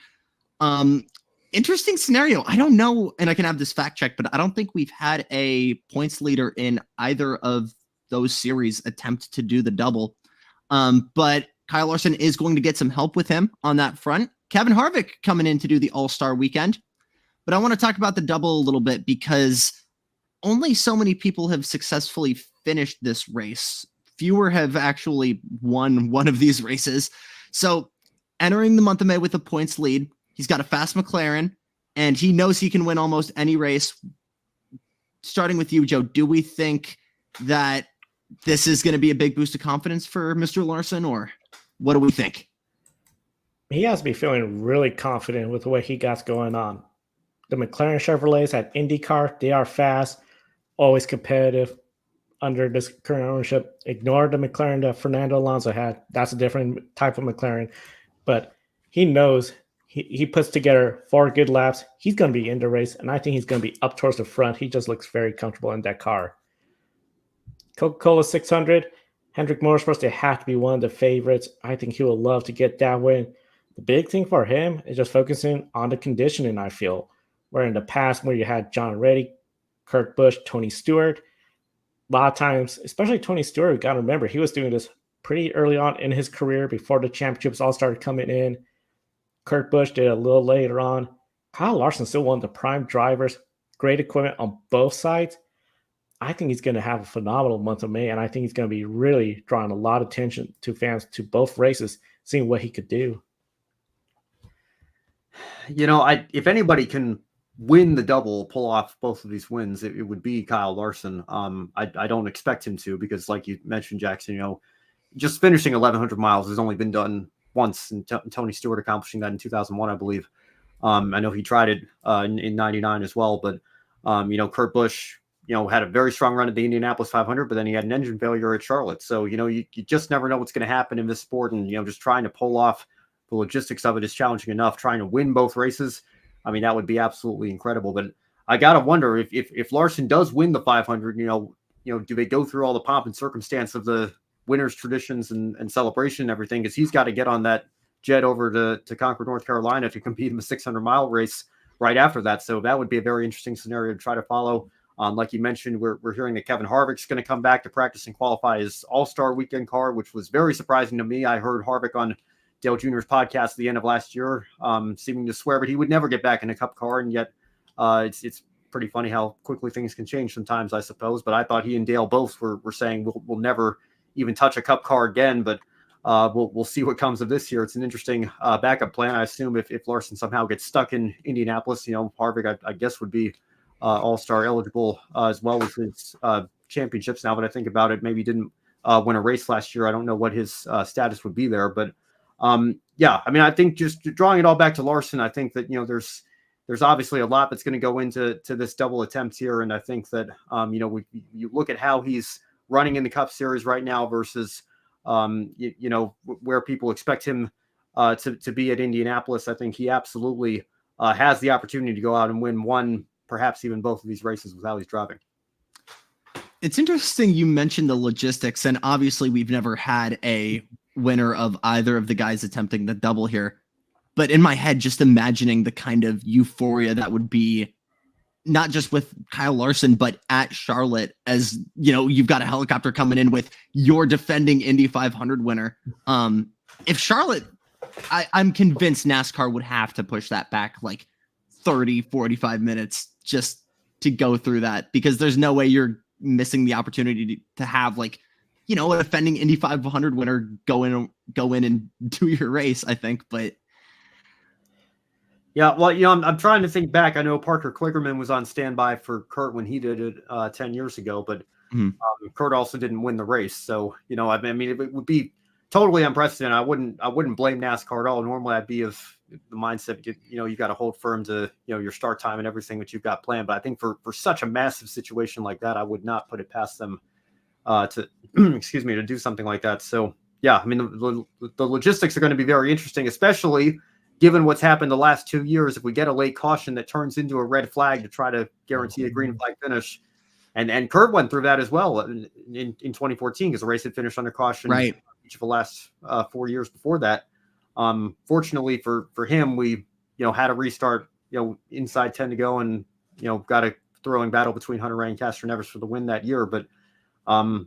Interesting scenario. I don't know, and I can have this fact checked, but I don't think we've had a points leader in either of those series attempt to do the double. But Kyle Larson is going to get some help with him on that front. Kevin Harvick coming in to do the All-Star weekend. But I want to talk about the double a little bit because only so many people have successfully finished this race. Fewer have actually won one of these races. So entering the month of May with a points lead, he's got a fast McLaren, and he knows he can win almost any race. Starting with you, Joe, do we think that this is going to be a big boost of confidence for Mr. Larson, or what do we think? He has to be feeling really confident with the way he got going on. The McLaren Chevrolets at INDYCAR, they are fast, always competitive under this current ownership. Ignore the McLaren that Fernando Alonso had. That's a different type of McLaren. But he knows he puts together 4 good laps. He's going to be in the race, and I think he's going to be up towards the front. He just looks very comfortable in that car. Coca-Cola 600, Hendrick Motorsports, they have to be one of the favorites. I think he will love to get that win. The big thing for him is just focusing on the conditioning, I feel. Where in the past, where you had John Reddy, Kurt Busch, Tony Stewart, a lot of times, especially Tony Stewart, you got to remember, he was doing this pretty early on in his career before the championships all started coming in. Kurt Busch did a little later on. Kyle Larson still one of the prime drivers, great equipment on both sides. I think he's going to have a phenomenal month of May, and I think he's going to be really drawing a lot of attention to fans to both races, seeing what he could do. If anybody can win the double, pull off both of these wins, it would be Kyle Larson. I don't expect him to, because like you mentioned, Jackson, just finishing 1,100 miles has only been done once, and Tony Stewart accomplishing that in 2001, I believe. I know he tried it in 99 as well, but Kurt Busch, had a very strong run at the Indianapolis 500, but then he had an engine failure at Charlotte. So, you just never know what's going to happen in this sport, and, just trying to pull off the logistics of it is challenging enough. Trying to win both races, I mean, that would be absolutely incredible. But I got to wonder if Larson does win the 500, do they go through all the pomp and circumstance of the winner's traditions and celebration and everything? Because he's got to get on that jet over to Concord, North Carolina to compete in the 600-mile race right after that. So that would be a very interesting scenario to try to follow. Like you mentioned, we're hearing that Kevin Harvick's going to come back to practice and qualify his All-Star weekend car, which was very surprising to me. I heard Harvick on Dale Jr.'s podcast at the end of last year, seeming to swear, but he would never get back in a Cup car. And yet it's pretty funny how quickly things can change sometimes, I suppose. But I thought he and Dale both were saying we'll never even touch a Cup car again. But we'll see what comes of this year. It's an interesting backup plan. I assume if Larson somehow gets stuck in Indianapolis, Harvick, I guess, would be All-Star eligible as well with his championships now. But I think about it, maybe didn't win a race last year. I don't know what his status would be there, but I think just drawing it all back to Larson, I think that, there's obviously a lot that's going to go into this double attempt here. And I think that, you look at how he's running in the Cup Series right now versus, where people expect him to be at Indianapolis. I think he absolutely has the opportunity to go out and win one, perhaps even both of these races with how he's driving. It's interesting you mentioned the logistics, and obviously we've never had a winner of either of the guys attempting the double here. But in my head, just imagining the kind of euphoria that would be, not just with Kyle Larson, but at Charlotte, as you've got a helicopter coming in with your defending Indy 500 winner. If Charlotte, I'm convinced NASCAR would have to push that back like 30, 45 minutes just to go through that, because there's no way you're missing the opportunity to have a defending Indy 500 winner go in and do your race, I think. But yeah, well, I'm trying to think back. I know Parker Kligerman was on standby for Kurt when he did it 10 years ago, but Kurt also didn't win the race. So, it would be totally unprecedented. I wouldn't blame NASCAR at all. Normally I'd be of the mindset, you got to hold firm to, your start time and everything that you've got planned. But I think for such a massive situation like that, I would not put it past them to, to do something like that. So yeah, I mean, the logistics are going to be very interesting, especially given what's happened the last 2 years. If we get a late caution that turns into a red flag to try to guarantee a green flag finish, and Kurt went through that as well in 2014 because the race had finished under caution each of the last 4 years before that. Fortunately for him, we had a restart inside 10 to go, and got a throwing battle between Hunter Ray and Castroneves for the win that year. But I've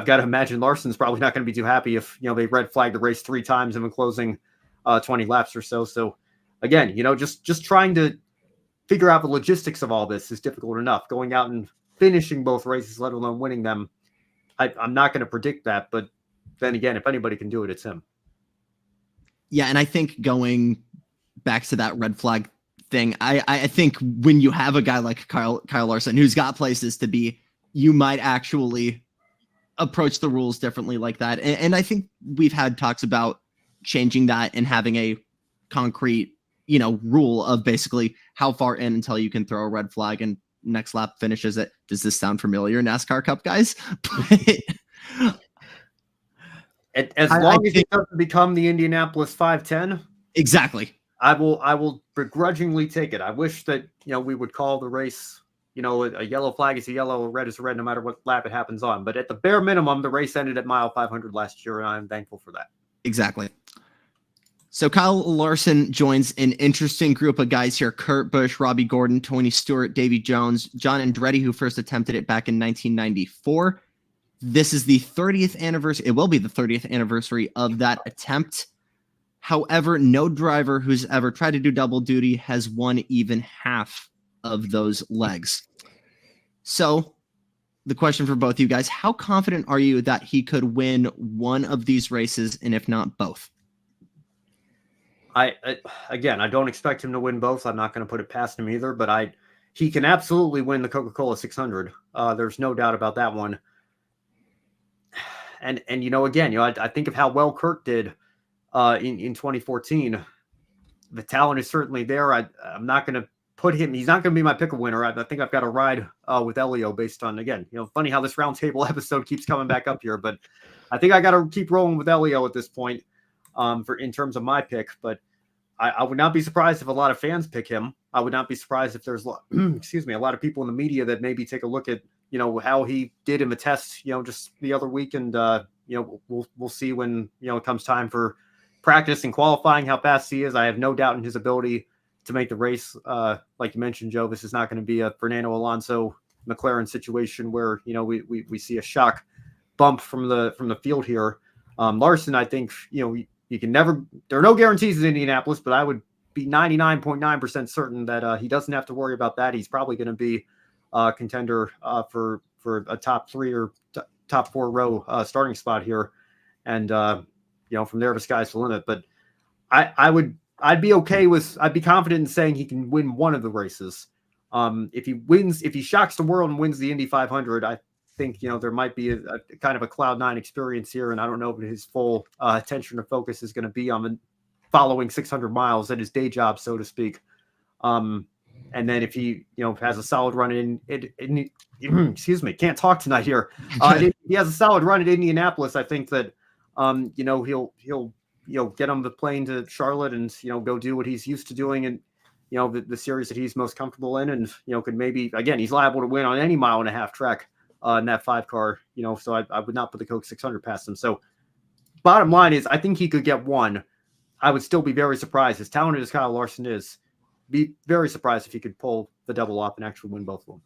got to imagine Larson's probably not going to be too happy if they red flagged the race 3 times and been closing 20 laps or so. So again, just trying to figure out the logistics of all this is difficult enough. Going out and finishing both races, let alone winning them, I'm not going to predict that. But then again, if anybody can do it, it's him. Yeah, and I think going back to that red flag thing, I think when you have a guy like Kyle Larson who's got places to be, you might actually approach the rules differently like that. And I think we've had talks about changing that and having a concrete, rule of basically how far in until you can throw a red flag and next lap finishes it. Does this sound familiar, NASCAR Cup guys? As long as it doesn't become the Indianapolis 510, exactly. I will begrudgingly take it. I wish that we would call the race, a yellow flag is a yellow, a red is a red, no matter what lap it happens on. But at the bare minimum, the race ended at mile 500 last year, and I'm thankful for that. Exactly. So Kyle Larson joins an interesting group of guys here: Kurt Busch, Robbie Gordon, Tony Stewart, Davy Jones, John Andretti, who first attempted it back in 1994. This is the 30th anniversary. It will be the 30th anniversary of that attempt. However, no driver who's ever tried to do double duty has won even half of those legs. So the question for both you guys, how confident are you that he could win one of these races, and if not both? I don't expect him to win both. I'm not going to put it past him either, but he can absolutely win the Coca-Cola 600. There's no doubt about that one. And I think of how well Kurt did in 2014. The talent is certainly there. I'm not going to put him. He's not going to be my pick a winner. I think I've got to ride with Elio based on, again, funny how this roundtable episode keeps coming back up here, but I think I got to keep rolling with Elio at this point in terms of my pick. But I would not be surprised if a lot of fans pick him. I would not be surprised if there's a lot of people in the media that maybe take a look at how he did in the test just the other week, and we'll see when it comes time for practice and qualifying how fast he is. I have no doubt in his ability to make the race. Like you mentioned, Joe, this is not going to be a Fernando Alonso McLaren situation where we see a shock bump from the field here. Larson, I think you can never. There are no guarantees in Indianapolis, but I would be 99.9% certain that he doesn't have to worry about that. He's probably going to be a contender for a top 3 or top 4 row starting spot here, and from there the sky's the limit. But I'd be confident in saying he can win one of the races. If he shocks the world and wins the Indy 500, I think there might be a kind of a Cloud 9 experience here, and I don't know if his full attention or focus is going to be on the following 600 miles at his day job, so to speak. And then if he has a solid run in excuse me, can't talk tonight here. If he has a solid run at Indianapolis, I think that he'll get on the plane to Charlotte and go do what he's used to doing, and the series that he's most comfortable in, and could maybe, again, he's liable to win on any mile and a half track in that 5 car. So I would not put the Coke 600 past him. So bottom line is, I think he could get one. I would still be very surprised, as talented as Kyle Larson is, be very surprised if he could pull the double off and actually win both of them.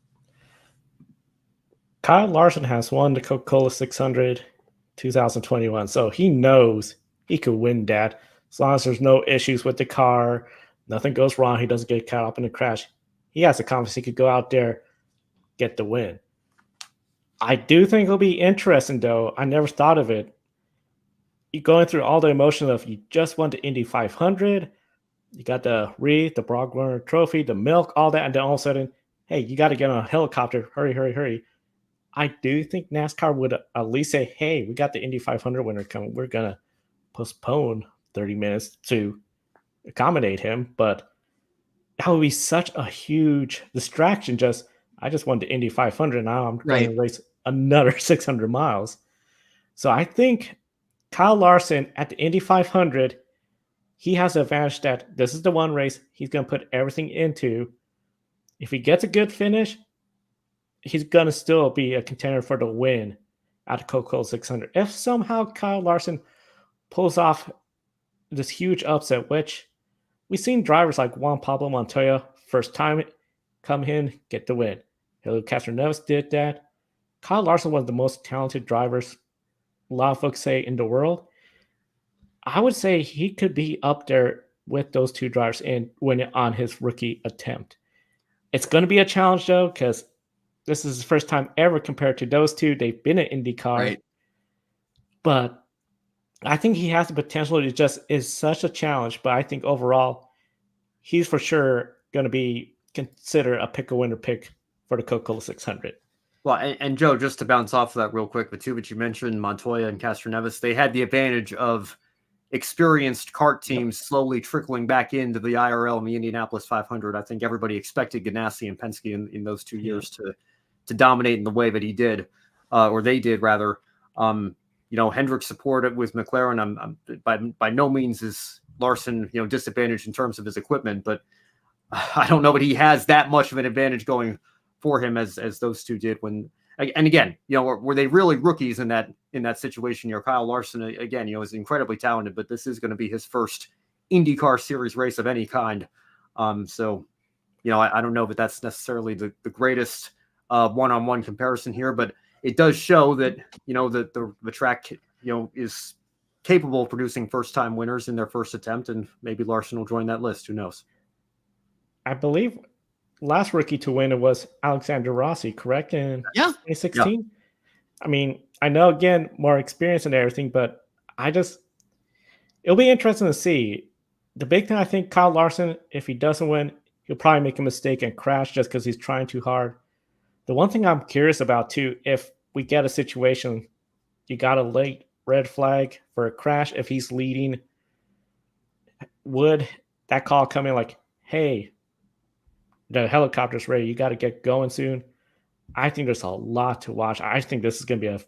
Kyle Larson has won the Coca-Cola 600 2021, so he knows he could win that as long as there's no issues with the car, nothing goes wrong, he doesn't get caught up in a crash. He has the confidence he could go out there, get the win. I do think it'll be interesting, though. I never thought of it. You're going through all the emotion of you just won the Indy 500, you got the wreath, the Brock Warner trophy, the milk, all that, and then all of a sudden, hey, you got to get on a helicopter. Hurry, hurry, hurry. I do think NASCAR would at least say, hey, we got the Indy 500 winner coming. We're going to postpone 30 minutes to accommodate him. But that would be such a huge distraction. I just won the Indy 500. Now I'm going Right. to race another 600 miles. So I think Kyle Larson at the Indy 500, he has the advantage that this is the one race he's going to put everything into. If he gets a good finish, he's going to still be a contender for the win at the Coca-Cola 600. If somehow Kyle Larson pulls off this huge upset, which we've seen drivers like Juan Pablo Montoya, first time come in, get the win. Helio Castroneves did that. Kyle Larson was the most talented drivers, a lot of folks say, in the world. I would say he could be up there with those two drivers and win it on his rookie attempt. It's going to be a challenge, though, because this is his first time ever compared to those two. They've been at IndyCar. Right. But I think he has the potential. It just is such a challenge. But I think overall, he's for sure going to be considered a pick-a-winner pick for the Coca-Cola 600. Well, and Joe, just to bounce off of that real quick, the two that you mentioned, Montoya and Castroneves, they had the advantage of experienced kart teams slowly trickling back into the IRL and the Indianapolis 500. I think everybody expected Ganassi and Penske in those 2 years to dominate in the way that he did, or they did rather. Hendrick's support with McLaren. By no means is Larson disadvantaged in terms of his equipment, but I don't know that he has that much of an advantage going for him as those two did when. And again, were they really rookies in that situation? Kyle Larson, again, is incredibly talented, but this is going to be his first IndyCar Series race of any kind. So, I don't know that that's necessarily the greatest one-on-one comparison here, but it does show that that the track is capable of producing first-time winners in their first attempt, and maybe Larson will join that list. Who knows? I believe last rookie to win it was Alexander Rossi, correct? In 2016? Yeah. I mean, I know, again, more experience and everything, but it'll be interesting to see. The big thing, I think, Kyle Larson, if he doesn't win, he'll probably make a mistake and crash just because he's trying too hard. The one thing I'm curious about, too, if we get a situation, you got a late red flag for a crash, if he's leading, would that call come in like, hey, the helicopter's ready, you got to get going soon? I think there's a lot to watch. I think this is going to be a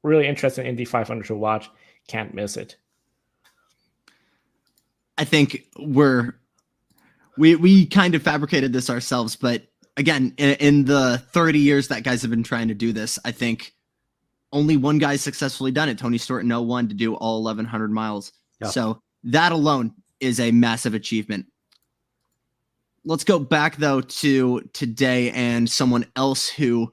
really interesting Indy 500 to watch. Can't miss it. I think we kind of fabricated this ourselves, but again, in the 30 years that guys have been trying to do this, I think only one guy's successfully done it. Tony Stewart in 01 to do all 1,100 miles. Yeah. So that alone is a massive achievement. Let's go back, though, to today and someone else who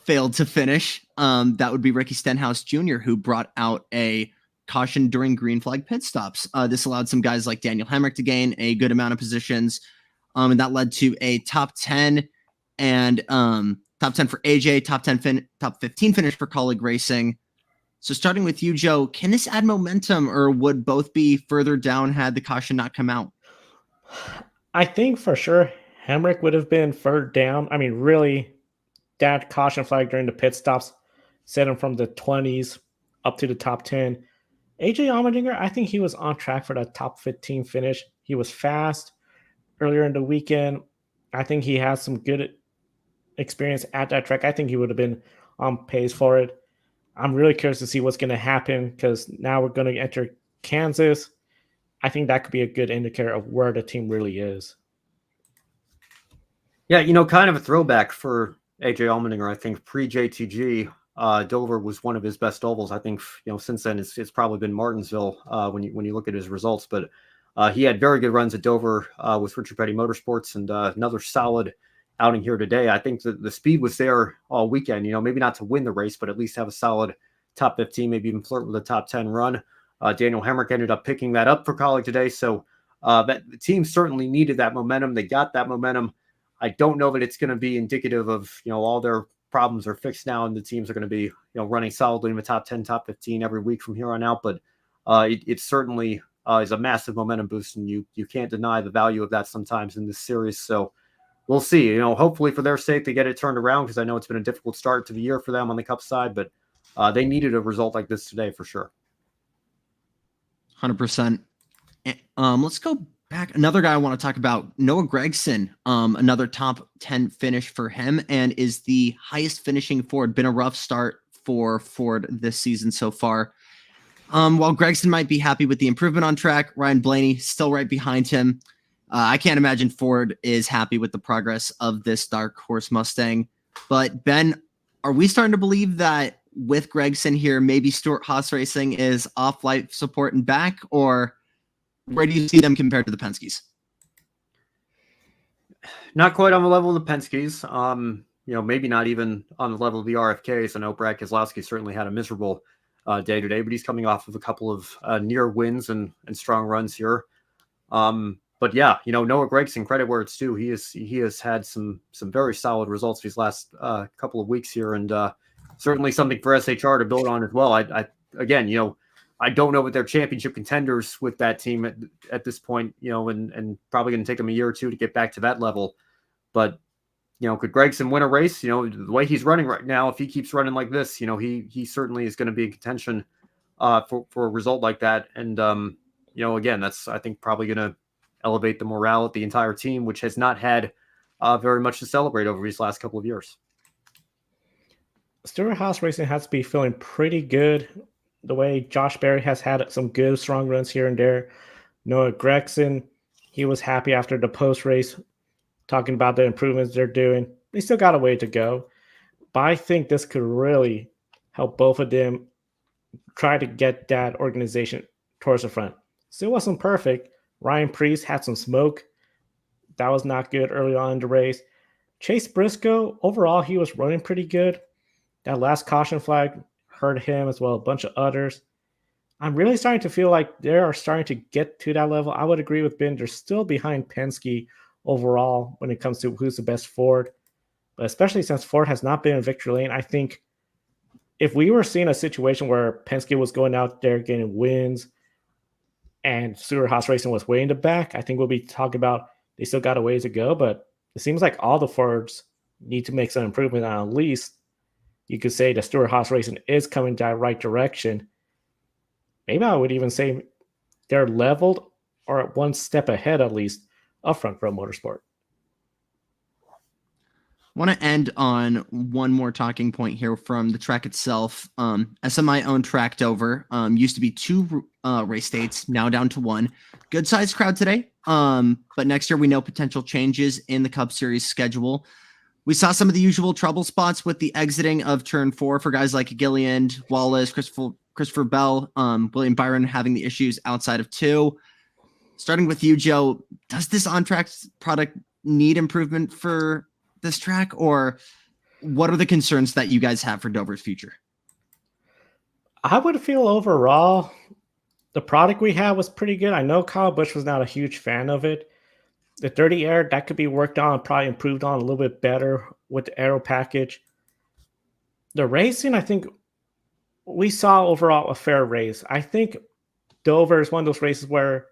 failed to finish. That would be Ricky Stenhouse Jr., who brought out a caution during green flag pit stops. This allowed some guys like Daniel Hemrick to gain a good amount of positions, and that led to a top 10 and top 10 for AJ, top 15 finish for Colleague Racing. So starting with you, Joe, can this add momentum, or would both be further down had the caution not come out? I think for sure Hemrick would have been further down. I mean, really, that caution flag during the pit stops set him from the 20s up to the top 10. AJ Allmendinger, I think he was on track for that top 15 finish. He was fast earlier in the weekend. I think he has some good experience at that track. I think he would have been on pace for it. I'm really curious to see what's going to happen because now we're going to enter Kansas. I think that could be a good indicator of where the team really is. Yeah, kind of a throwback for AJ Allmendinger. I think pre-JTG, Dover was one of his best ovals. I think since then it's probably been Martinsville when you look at his results. But he had very good runs at Dover with Richard Petty Motorsports, and another solid outing here today. I think the speed was there all weekend. Maybe not to win the race, but at least have a solid top 15, maybe even flirt with a top 10 run. Daniel Hemrick ended up picking that up for Colleague today. So that the team certainly needed that momentum. They got that momentum. I don't know that it's going to be indicative of, all their problems are fixed now and the teams are going to be, running solidly in the top 10, top 15 every week from here on out. But it certainly is a massive momentum boost, and you can't deny the value of that sometimes in this series. So we'll see. You know, hopefully for their sake, they get it turned around, because I know it's been a difficult start to the year for them on the Cup side, but they needed a result like this today for sure. 100%. Let's go back. Another guy I want to talk about, Noah Gragson. Another top 10 finish for him, and is the highest finishing Ford. Been a rough start for Ford this season so far. While Gregson might be happy with the improvement on track, Ryan Blaney still right behind him. I can't imagine Ford is happy with the progress of this dark horse Mustang. But Ben, are we starting to believe that with Gregson here, maybe Stewart Haas Racing is off life support and back, or where do you see them compared to the Penskes? Not quite on the level of the Penskes. You know, maybe not even on the level of the RFKs. I know Brad Keselowski certainly had a miserable day today, but he's coming off of a couple of near wins and strong runs here. But yeah, you know, Noah Gragson, credit where it's due. He has had some very solid results these last couple of weeks here, and certainly something for SHR to build on as well. I again, you know, I don't know what their championship contenders with that team at this point, you know, and probably going to take them a year or two to get back to that level. But, you know, could Gragson win a race? You know, the way he's running right now, if he keeps running like this, you know, he certainly is going to be in contention for a result like that. And, you know, again, that's, I think, probably going to elevate the morale of the entire team, which has not had very much to celebrate over these last couple of years. Stewart Haas Racing has to be feeling pretty good. The way Josh Berry has had some good, strong runs here and there. Noah Gragson, he was happy after the post-race, talking about the improvements they're doing. They still got a way to go. But I think this could really help both of them try to get that organization towards the front. Still wasn't perfect. Ryan Preece had some smoke. That was not good early on in the race. Chase Briscoe, overall, he was running pretty good. That last caution flag hurt him, as well as a bunch of others. I'm really starting to feel like they are starting to get to that level. I would agree with Ben. They're still behind Penske overall when it comes to who's the best Ford. But especially since Ford has not been in victory lane, I think if we were seeing a situation where Penske was going out there getting wins and Stewart Haas Racing was way in the back, I think we'll be talking about they still got a ways to go. But it seems like all the Fords need to make some improvement on at least. You could say the Stewart Haas Racing is coming that right direction. Maybe I would even say they're leveled or one step ahead at least of Front Row Motorsport. I want to end on one more talking point here from the track itself. SMI owned track Dover used to be 2 race dates, now down to 1. Good sized crowd today. But next year we know potential changes in the Cup Series schedule. We saw some of the usual trouble spots with the exiting of turn 4 for guys like Gilliland, Wallace, Christopher Bell, William Byron having the issues outside of 2. Starting with you, Joe, does this on-track product need improvement for this track, or what are the concerns that you guys have for Dover's future? I would feel overall the product we have was pretty good. I know Kyle Busch was not a huge fan of it. The 30 air, that could be worked on, probably improved on a little bit better with the aero package. The racing, I think we saw overall a fair race. I think Dover is one of those races where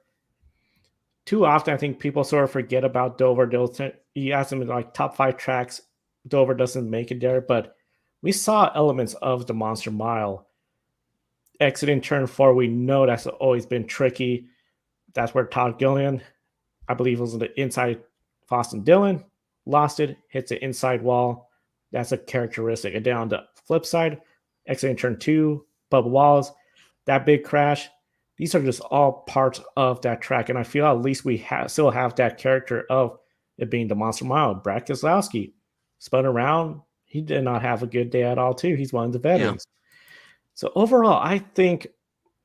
too often I think people sort of forget about Dover. You ask them in like top 5 tracks, Dover doesn't make it there, but we saw elements of the Monster Mile. Exiting turn 4, we know that's always been tricky. That's where Todd Gilliland, I believe, was on the inside. Austin Dillon lost it, hits the inside wall. That's a characteristic. And then on the flip side, exiting turn 2, Bubba Wallace, that big crash. These are just all parts of that track. And I feel at least we still have that character of it being the Monster Mile. Brad Keselowski spun around. He did not have a good day at all, too. He's one of the veterans. Yeah. So overall, I think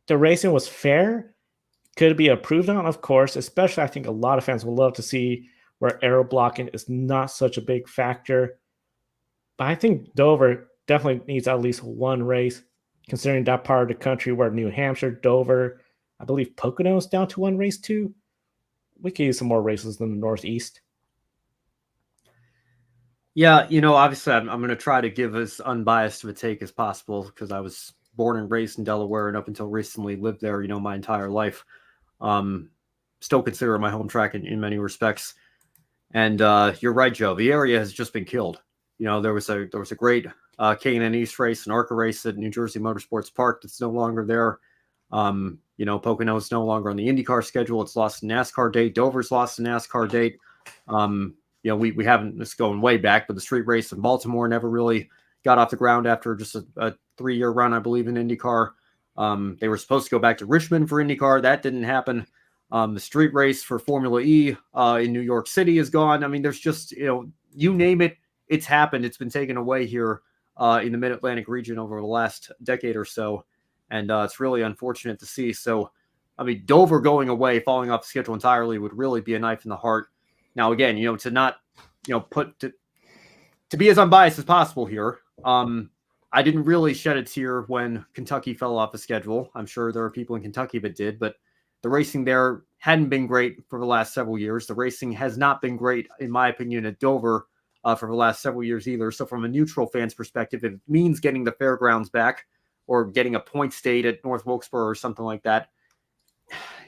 the racing was fair. Could be improved on, of course, especially I think a lot of fans would love to see where aero blocking is not such a big factor. But I think Dover definitely needs at least one race, considering that part of the country where New Hampshire, Dover, I believe Pocono is down to 1 race too. We could use some more races than the Northeast. Yeah, you know, obviously I'm going to try to give as unbiased of a take as possible because I was born and raised in Delaware and up until recently lived there, you know, my entire life. Still consider it my home track in many respects. And you're right, Joe. The area has just been killed. You know, there was a great K&N East race, an ARCA race at New Jersey Motorsports Park that's no longer there. You know, Pocono is no longer on the IndyCar schedule. It's lost a NASCAR date. Dover's lost a NASCAR date. You know, we haven't, it's going way back, but the street race in Baltimore never really got off the ground after just a 3-year run, I believe, in IndyCar. They were supposed to go back to Richmond for IndyCar. That didn't happen. The street race for Formula E in New York City is gone. I mean, there's just, you know, you name it, it's happened. It's been taken away here in the Mid-Atlantic region over the last decade or so. And it's really unfortunate to see. So, I mean, Dover going away, falling off the schedule entirely would really be a knife in the heart. Now, again, you know, to not, you know, to be as unbiased as possible here, I didn't really shed a tear when Kentucky fell off the schedule. I'm sure there are people in Kentucky that did, but the racing there hadn't been great for the last several years. The racing has not been great, in my opinion, at Dover for the last several years either. So from a neutral fan's perspective, it means getting the fairgrounds back or getting a point state at North Wilkesboro or something like that.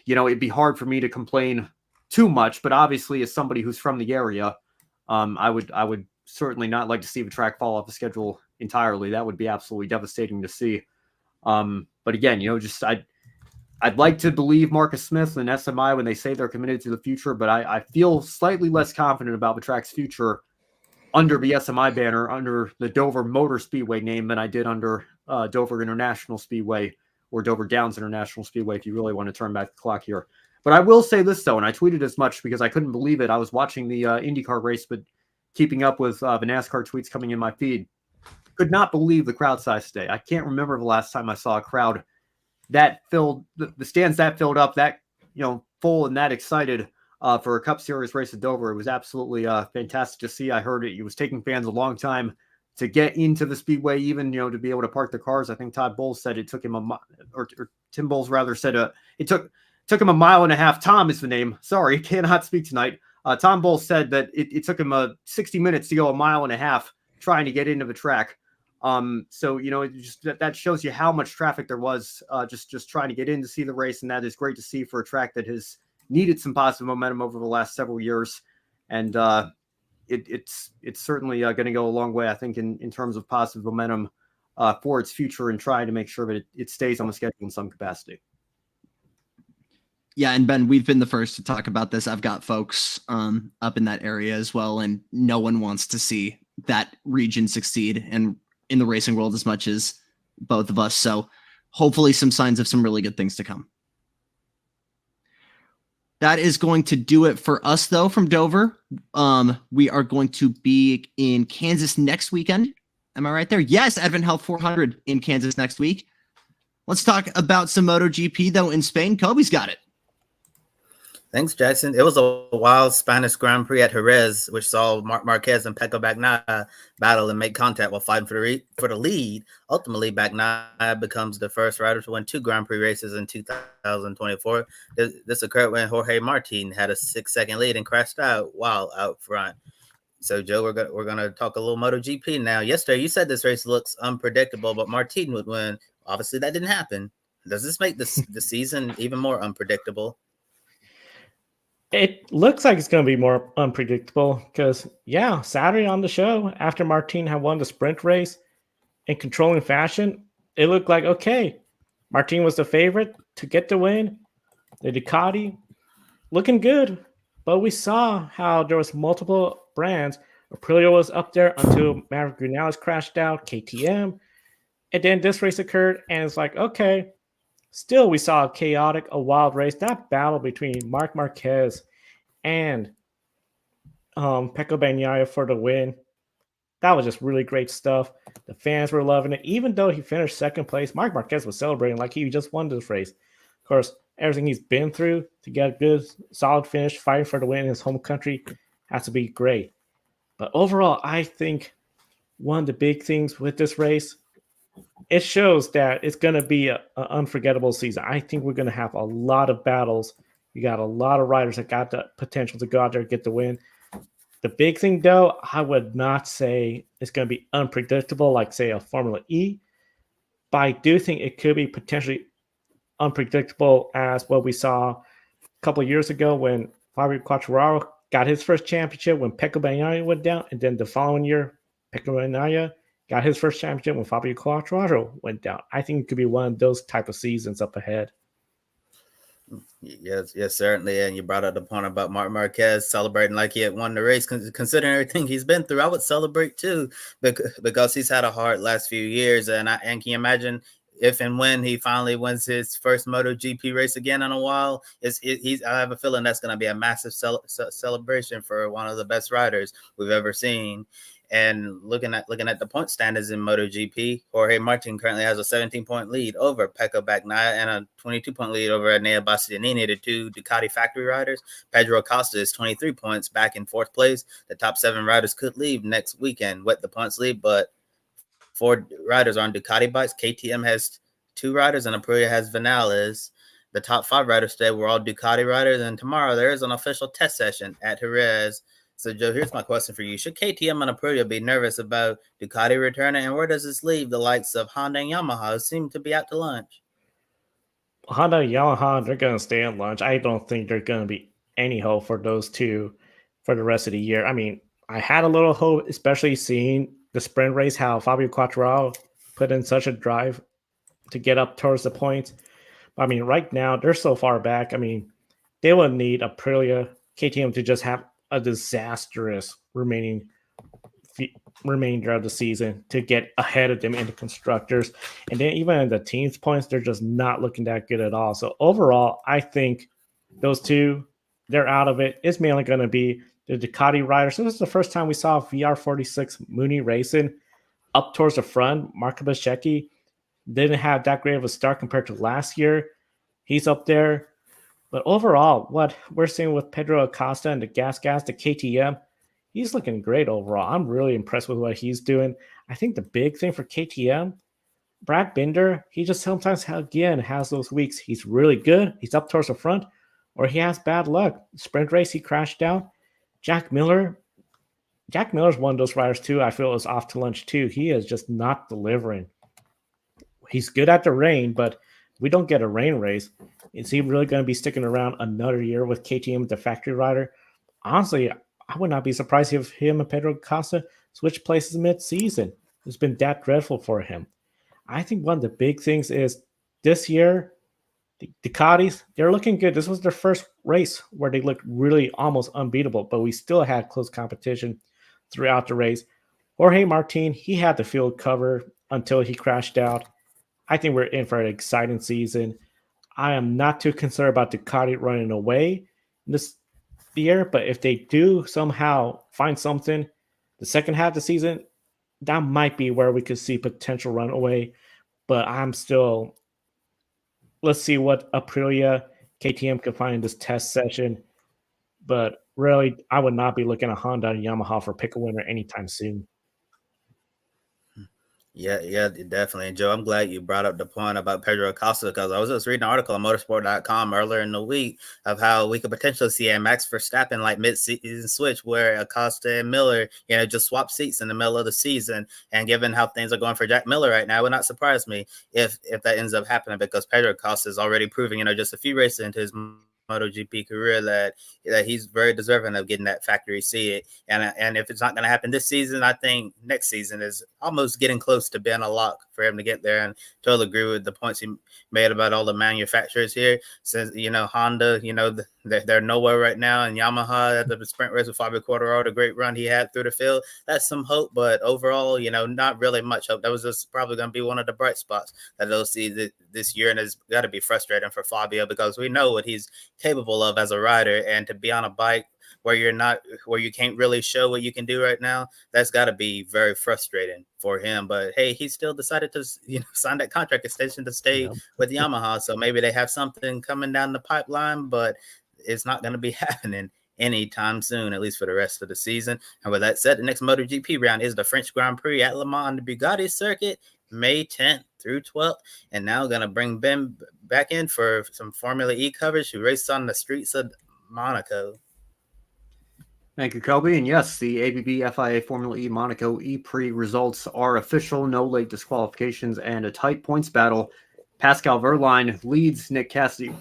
You know, it'd be hard for me to complain too much, but obviously as somebody who's from the area, I would certainly not like to see the track fall off the schedule entirely. That would be absolutely devastating to see. But again, you know, just I'd like to believe Marcus Smith and SMI when they say they're committed to the future, but I feel slightly less confident about the track's future under the SMI banner, under the Dover Motor Speedway name than I did under Dover International Speedway or Dover Downs International Speedway, if you really want to turn back the clock here. But I will say this, though, and I tweeted as much because I couldn't believe it. I was watching the IndyCar race, but keeping up with the NASCAR tweets coming in my feed. Could not believe the crowd size today. I can't remember the last time I saw a crowd that filled, the stands that filled up, that, you know, full and that excited for a Cup Series race at Dover. It was absolutely fantastic to see. I heard it was taking fans a long time to get into the speedway, even, you know, to be able to park their cars. I think Todd Bowles said it took him or Tim Bowles rather said it took him a mile and a half. Tom is the name. Sorry, cannot speak tonight. Tom Bowles said that it took him 60 minutes to go a mile and a half trying to get into the track. So, you know, it just that shows you how much traffic there was just trying to get in to see the race. And that is great to see for a track that has needed some positive momentum over the last several years. And it's certainly going to go a long way, I think, in terms of positive momentum for its future and trying to make sure that it stays on the schedule in some capacity. Yeah, and Ben, we've been the first to talk about this. I've got folks up in that area as well, and no one wants to see that region succeed and in the racing world as much as both of us. So hopefully some signs of some really good things to come. That is going to do it for us, though, from Dover. We are going to be in Kansas next weekend. Am I right there? Yes, Advent Health 400 in Kansas next week. Let's talk about some MotoGP, though, in Spain. Kobe's got it. Thanks, Jackson. It was a wild Spanish Grand Prix at Jerez, which saw Marquez and Pecco Bagnaia battle and make contact while fighting for the lead. Ultimately, Bagnaia becomes the first rider to win 2 Grand Prix races in 2024. This occurred when Jorge Martin had a 6-second lead and crashed out while out front. So, Joe, we're gonna talk a little MotoGP now. Yesterday, you said this race looks unpredictable, but Martin would win. Obviously, that didn't happen. Does this make the season even more unpredictable? It looks like it's going to be more unpredictable because, yeah, Saturday on the show, after Martin had won the sprint race in controlling fashion, it looked like, okay, Martin was the favorite to get the win. The Ducati looking good, but we saw how there was multiple brands. Aprilia was up there until Maverick Vinales crashed out, KTM, and then this race occurred, and it's like, okay, still we saw a wild race. That battle between Marc Marquez and Pecco Bagnaia for the win, that was just really great stuff. The fans were loving it. Even though he finished second place, Marc Marquez was celebrating like he just won this race. Of course, everything he's been through to get a good, solid finish, fighting for the win in his home country has to be great. But overall, I think one of the big things with this race, it shows that it's going to be an unforgettable season. I think we're going to have a lot of battles. You got a lot of riders that got the potential to go out there and get the win. The big thing, though, I would not say it's going to be unpredictable like, say, a Formula E. But I do think it could be potentially unpredictable as what we saw a couple of years ago when Fabio Quartararo got his first championship when Pecco Bagnaia went down, and then the following year, Pecco Bagnaia got his first championship when Fabio Quartararo went down. I think it could be one of those type of seasons up ahead. Yes, certainly. And you brought up the point about Marc Marquez celebrating like he had won the race. Considering everything he's been through, I would celebrate too, because he's had a hard last few years. And can you imagine if and when he finally wins his first MotoGP race again in a while? I have a feeling that's going to be a massive celebration for one of the best riders we've ever seen. And looking at the point standings in MotoGP, Jorge Martin currently has a 17-point lead over Pecco Bagnaia and a 22-point lead over Enea Bastianini, the two Ducati factory riders. Pedro Acosta is 23 points back in fourth place. The top 7 riders could leave next weekend with the points lead, but 4 riders are on Ducati bikes. KTM has 2 riders and Aprilia has Vinales. The top 5 riders today were all Ducati riders, and tomorrow there is an official test session at Jerez. So, Joe, here's my question for you. Should KTM and Aprilia be nervous about Ducati returning, and where does this leave the likes of Honda and Yamaha, who seem to be out to lunch? Honda and Yamaha, they're going to stay at lunch. I don't think there's going to be any hope for those two for the rest of the year. I mean, I had a little hope, especially seeing the sprint race, how Fabio Quartararo put in such a drive to get up towards the points. But, I mean, right now, they're so far back. I mean, they would need Aprilia, KTM to just have a disastrous remainder of the season to get ahead of them in the constructors. And then even in the teams points, they're just not looking that good at all. So overall, I think those two, they're out of it. It's mainly going to be the Ducati riders. So this is the first time we saw VR46 Mooney racing up towards the front. Marco Beschecchi didn't have that great of a start compared to last year. He's up there. But overall, what we're seeing with Pedro Acosta and the Gas, the KTM, he's looking great overall. I'm really impressed with what he's doing. I think the big thing for KTM, Brad Binder, he just sometimes, again, has those weeks. He's really good. He's up towards the front, or he has bad luck. Sprint race, he crashed out. Jack Miller's one of those riders, too. I feel is off to lunch, too. He is just not delivering. He's good at the rain, but we don't get a rain race. Is he really going to be sticking around another year with KTM, the factory rider? Honestly, I would not be surprised if him and Pedro Acosta switch places mid-season. It's been that dreadful for him. I think one of the big things is this year, the Ducatis, they're looking good. This was their first race where they looked really almost unbeatable, but we still had close competition throughout the race. Jorge Martin, he had the field cover until he crashed out. I think we're in for an exciting season. I am not too concerned about Ducati running away this year, but if they do somehow find something the second half of the season, that might be where we could see potential runaway. But I'm still, let's see what Aprilia, KTM can find in this test session. But really, I would not be looking at Honda and Yamaha for pick a winner anytime soon. Yeah, definitely. And Joe, I'm glad you brought up the point about Pedro Acosta, because I was just reading an article on motorsport.com earlier in the week of how we could potentially see a Max Verstappen like mid-season switch where Acosta and Miller, just swap seats in the middle of the season. And given how things are going for Jack Miller right now, it would not surprise me if that ends up happening, because Pedro Acosta is already proving, just a few races into his MotoGP career that he's very deserving of getting that factory seat. And if it's not going to happen this season, I think next season is almost getting close to being a lock for him to get there. And totally agree with the points he made about all the manufacturers here. Since Honda, they're nowhere right now, and Yamaha at the sprint race with Fabio Quartararo, the great run he had through the field, that's some hope. But overall, not really much hope. That was just probably going to be one of the bright spots that they'll see this year, and it's got to be frustrating for Fabio, because we know what he's capable of as a rider, and to be on a bike where you can't really show what you can do right now, that's got to be very frustrating for him. But hey, he still decided to sign that contract extension to stay with Yamaha, so maybe they have something coming down the pipeline, but it's not going to be happening anytime soon, at least for the rest of the season. And with that said, the next MotoGP round is the French Grand Prix at Le Mans on the Bugatti circuit, May 10th through 12th. And now going to bring Ben back in for some Formula E coverage, who raced on the streets of Monaco. Thank you, Kobe. And yes, the ABB FIA Formula E Monaco E-Prix results are official. No late disqualifications and a tight points battle. Pascal Wehrlein leads Nick Cassidy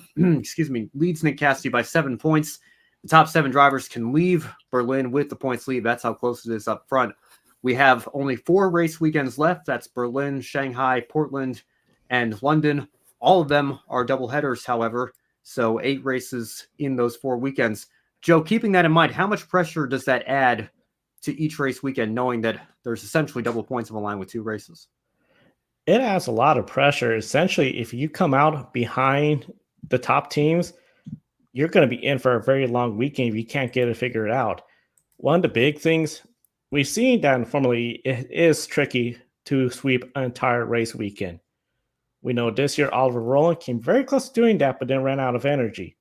by 7 points. The top 7 drivers can leave Berlin with the points lead. That's how close it is up front. We have only 4 race weekends left. That's Berlin, Shanghai, Portland, and London. All of them are double headers, however, so 8 races in those 4 weekends. Joe, keeping that in mind, how much pressure does that add to each race weekend, knowing that there's essentially double points on the line with 2 races? It adds a lot of pressure. Essentially, if you come out behind the top teams, you're going to be in for a very long weekend if you can't get it figured out. One of the big things we've seen that in Formula E, it is tricky to sweep an entire race weekend. We know this year Oliver Rowland came very close to doing that, but then ran out of energy.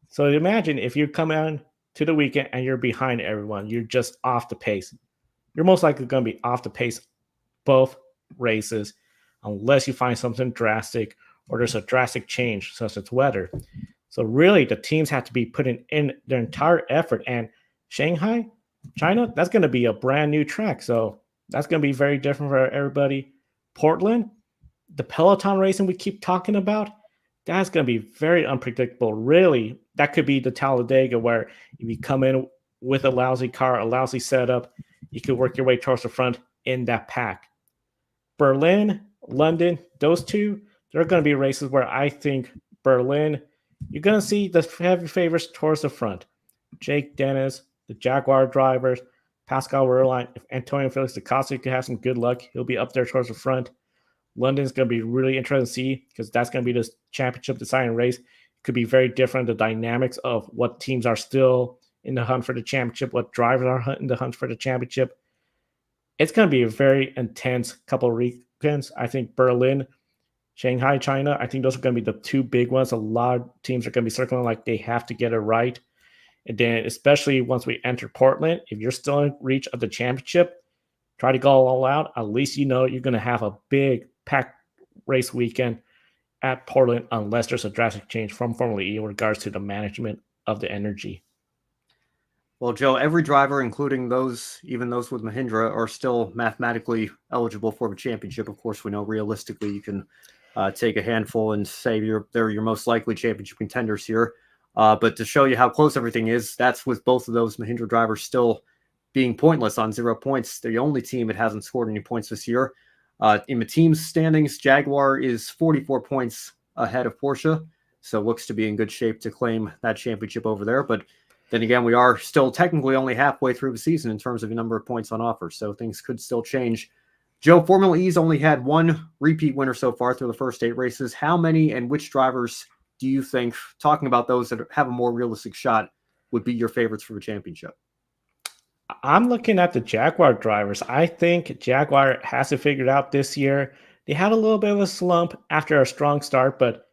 So imagine if you come in to the weekend and you're behind everyone, you're just off the pace. You're most likely going to be off the pace both races unless you find something drastic or there's a drastic change such as weather. So really the teams have to be putting in their entire effort. And Shanghai, China, that's going to be a brand new track. So that's going to be very different for everybody. Portland, the Peloton racing we keep talking about, that's going to be very unpredictable. Really, that could be the Talladega where if you come in with a lousy car, a lousy setup, you could work your way towards the front in that pack. Berlin, London, those two, they're going to be races where I think Berlin, you're going to see the heavy favorites towards the front. Jake Dennis, the Jaguar drivers, Pascal Wehrlein. If Antonio Felix da Costa could have some good luck, he'll be up there towards the front. London's going to be really interesting to see because that's going to be the championship deciding race. It could be very different, the dynamics of what teams are still in the hunt for the championship, what drivers are in the hunt for the championship. It's going to be a very intense couple of weekends. I think Berlin, Shanghai, China, I think those are going to be the 2 big ones. A lot of teams are going to be circling like they have to get it right. And then especially once we enter Portland, if you're still in reach of the championship, try to go all out. At least you know you're going to have a big packed race weekend at Portland unless there's a drastic change from Formula E in regards to the management of the energy. Well, Joe, every driver, including those, even those with Mahindra, are still mathematically eligible for the championship. Of course, we know realistically you can take a handful and say they're your most likely championship contenders here. But to show you how close everything is, that's with both of those Mahindra drivers still being pointless on 0 points. They're the only team that hasn't scored any points this year. In the team's standings, Jaguar is 44 points ahead of Porsche, so looks to be in good shape to claim that championship over there. But then again, we are still technically only halfway through the season in terms of the number of points on offer, so things could still change. Joe, Formula E's only had 1 repeat winner so far through the first 8 races. How many and which drivers do you think, talking about those that have a more realistic shot, would be your favorites for the championship? I'm looking at the Jaguar drivers. I think Jaguar has it figured out this year. They had a little bit of a slump after a strong start, but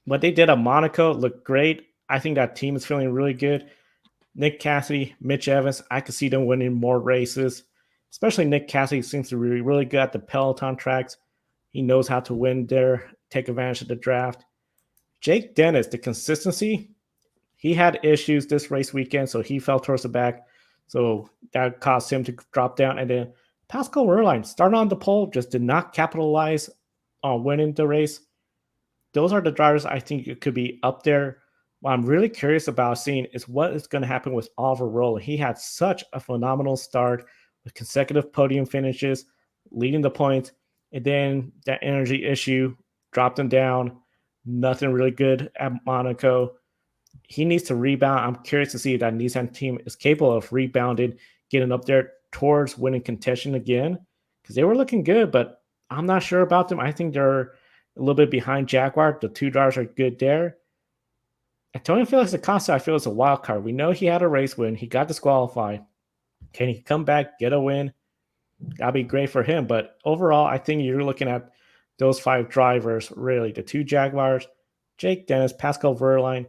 what they did at Monaco looked great. I think that team is feeling really good. Nick Cassidy, Mitch Evans, I could see them winning more races. Especially Nick Cassidy seems to be really good at the Peloton tracks. He knows how to win there, take advantage of the draft. Jake Dennis, the consistency, he had issues this race weekend, so he fell towards the back. So that caused him to drop down. And then Pascal Wehrlein started on the pole, just did not capitalize on winning the race. Those are the drivers I think it could be up there. What I'm really curious about seeing is what is going to happen with Oliver Rowland. He had such a phenomenal start with consecutive podium finishes, leading the points, and then that energy issue dropped him down. Nothing really good at Monaco. He needs to rebound. I'm curious to see if that Nissan team is capable of rebounding, getting up there towards winning contention again, because they were looking good, but I'm not sure about them. I think they're a little bit behind Jaguar. The 2 drivers are good there. Antonio Felix da Costa, I feel, is a wild card. We know he had a race win. He got disqualified. Can he come back, get a win? That'd be great for him. But overall, I think you're looking at those 5 drivers, really. The 2 Jaguars, Jake Dennis, Pascal Wehrlein,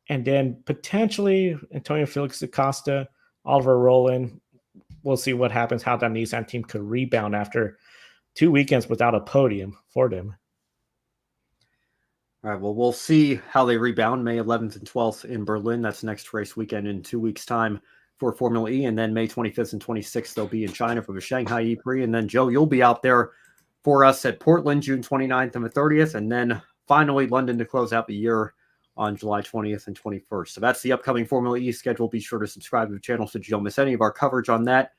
and then potentially Antonio Felix da Costa, Oliver Rowland. We'll see what happens, how that Nissan team could rebound after 2 weekends without a podium for them. All right, well, we'll see how they rebound May 11th and 12th in Berlin. That's next race weekend in 2 weeks' time for Formula E. And then May 25th and 26th, they'll be in China for the Shanghai E-Prix. And then, Joe, you'll be out there for us at Portland, June 29th and the 30th. And then finally London to close out the year on July 20th and 21st. So that's the upcoming Formula E schedule. Be sure to subscribe to the channel so you don't miss any of our coverage on that.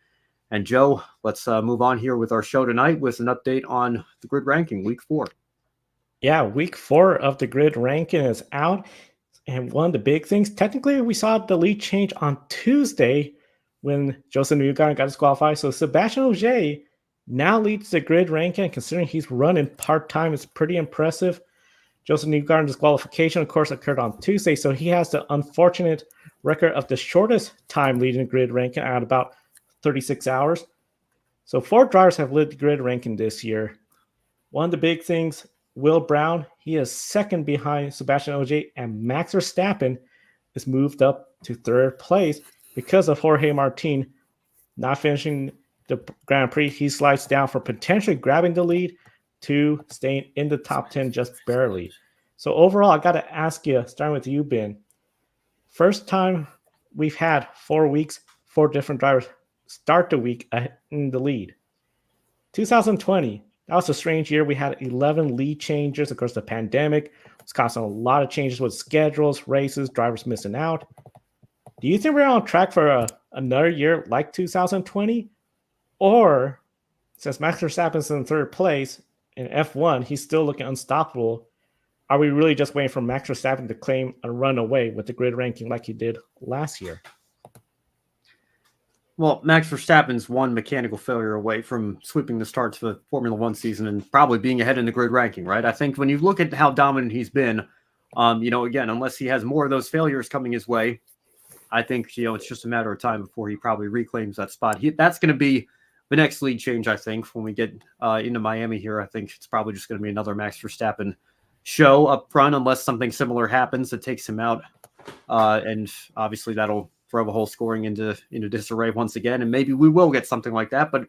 And Joe, let's move on here with our show tonight with an update on the grid ranking, week 4. Yeah, week 4 of the grid ranking is out. And one of the big things, technically, we saw the lead change on Tuesday when Josef Newgarden got disqualified. So Sebastian Ogier now leads the grid ranking. Considering he's running part-time, it's pretty impressive. Josef Newgarden's disqualification, of course, occurred on Tuesday, so he has the unfortunate record of the shortest time leading the grid ranking at about 36 hours. So 4 drivers have led the grid ranking this year. One of the big things, Will Brown, he is second behind Sebastian Ogier, and Max Verstappen is moved up to 3rd place because of Jorge Martin not finishing the Grand Prix. He slides down for potentially grabbing the lead to staying in the top 10 just barely. So overall, I got to ask you, starting with you, Ben, first time we've had 4 weeks, 4 different drivers start the week in the lead. 2020, that was a strange year. We had 11 lead changes. Of course, the pandemic was causing a lot of changes with schedules, races, drivers missing out. Do you think we're on track for another year like 2020? Or, since Max Verstappen's in 3rd place in F1, he's still looking unstoppable. Are we really just waiting for Max Verstappen to claim a runaway with the grid ranking like he did last year? Well, Max Verstappen's one mechanical failure away from sweeping the starts for the Formula One season and probably being ahead in the grid ranking, right? I think when you look at how dominant he's been, again, unless he has more of those failures coming his way, I think, it's just a matter of time before he probably reclaims that spot. That's going to be the next lead change, I think, when we get into Miami here. I think it's probably just going to be another Max Verstappen show up front, unless something similar happens that takes him out. And obviously that'll throw the whole scoring into disarray once again. And maybe we will get something like that. But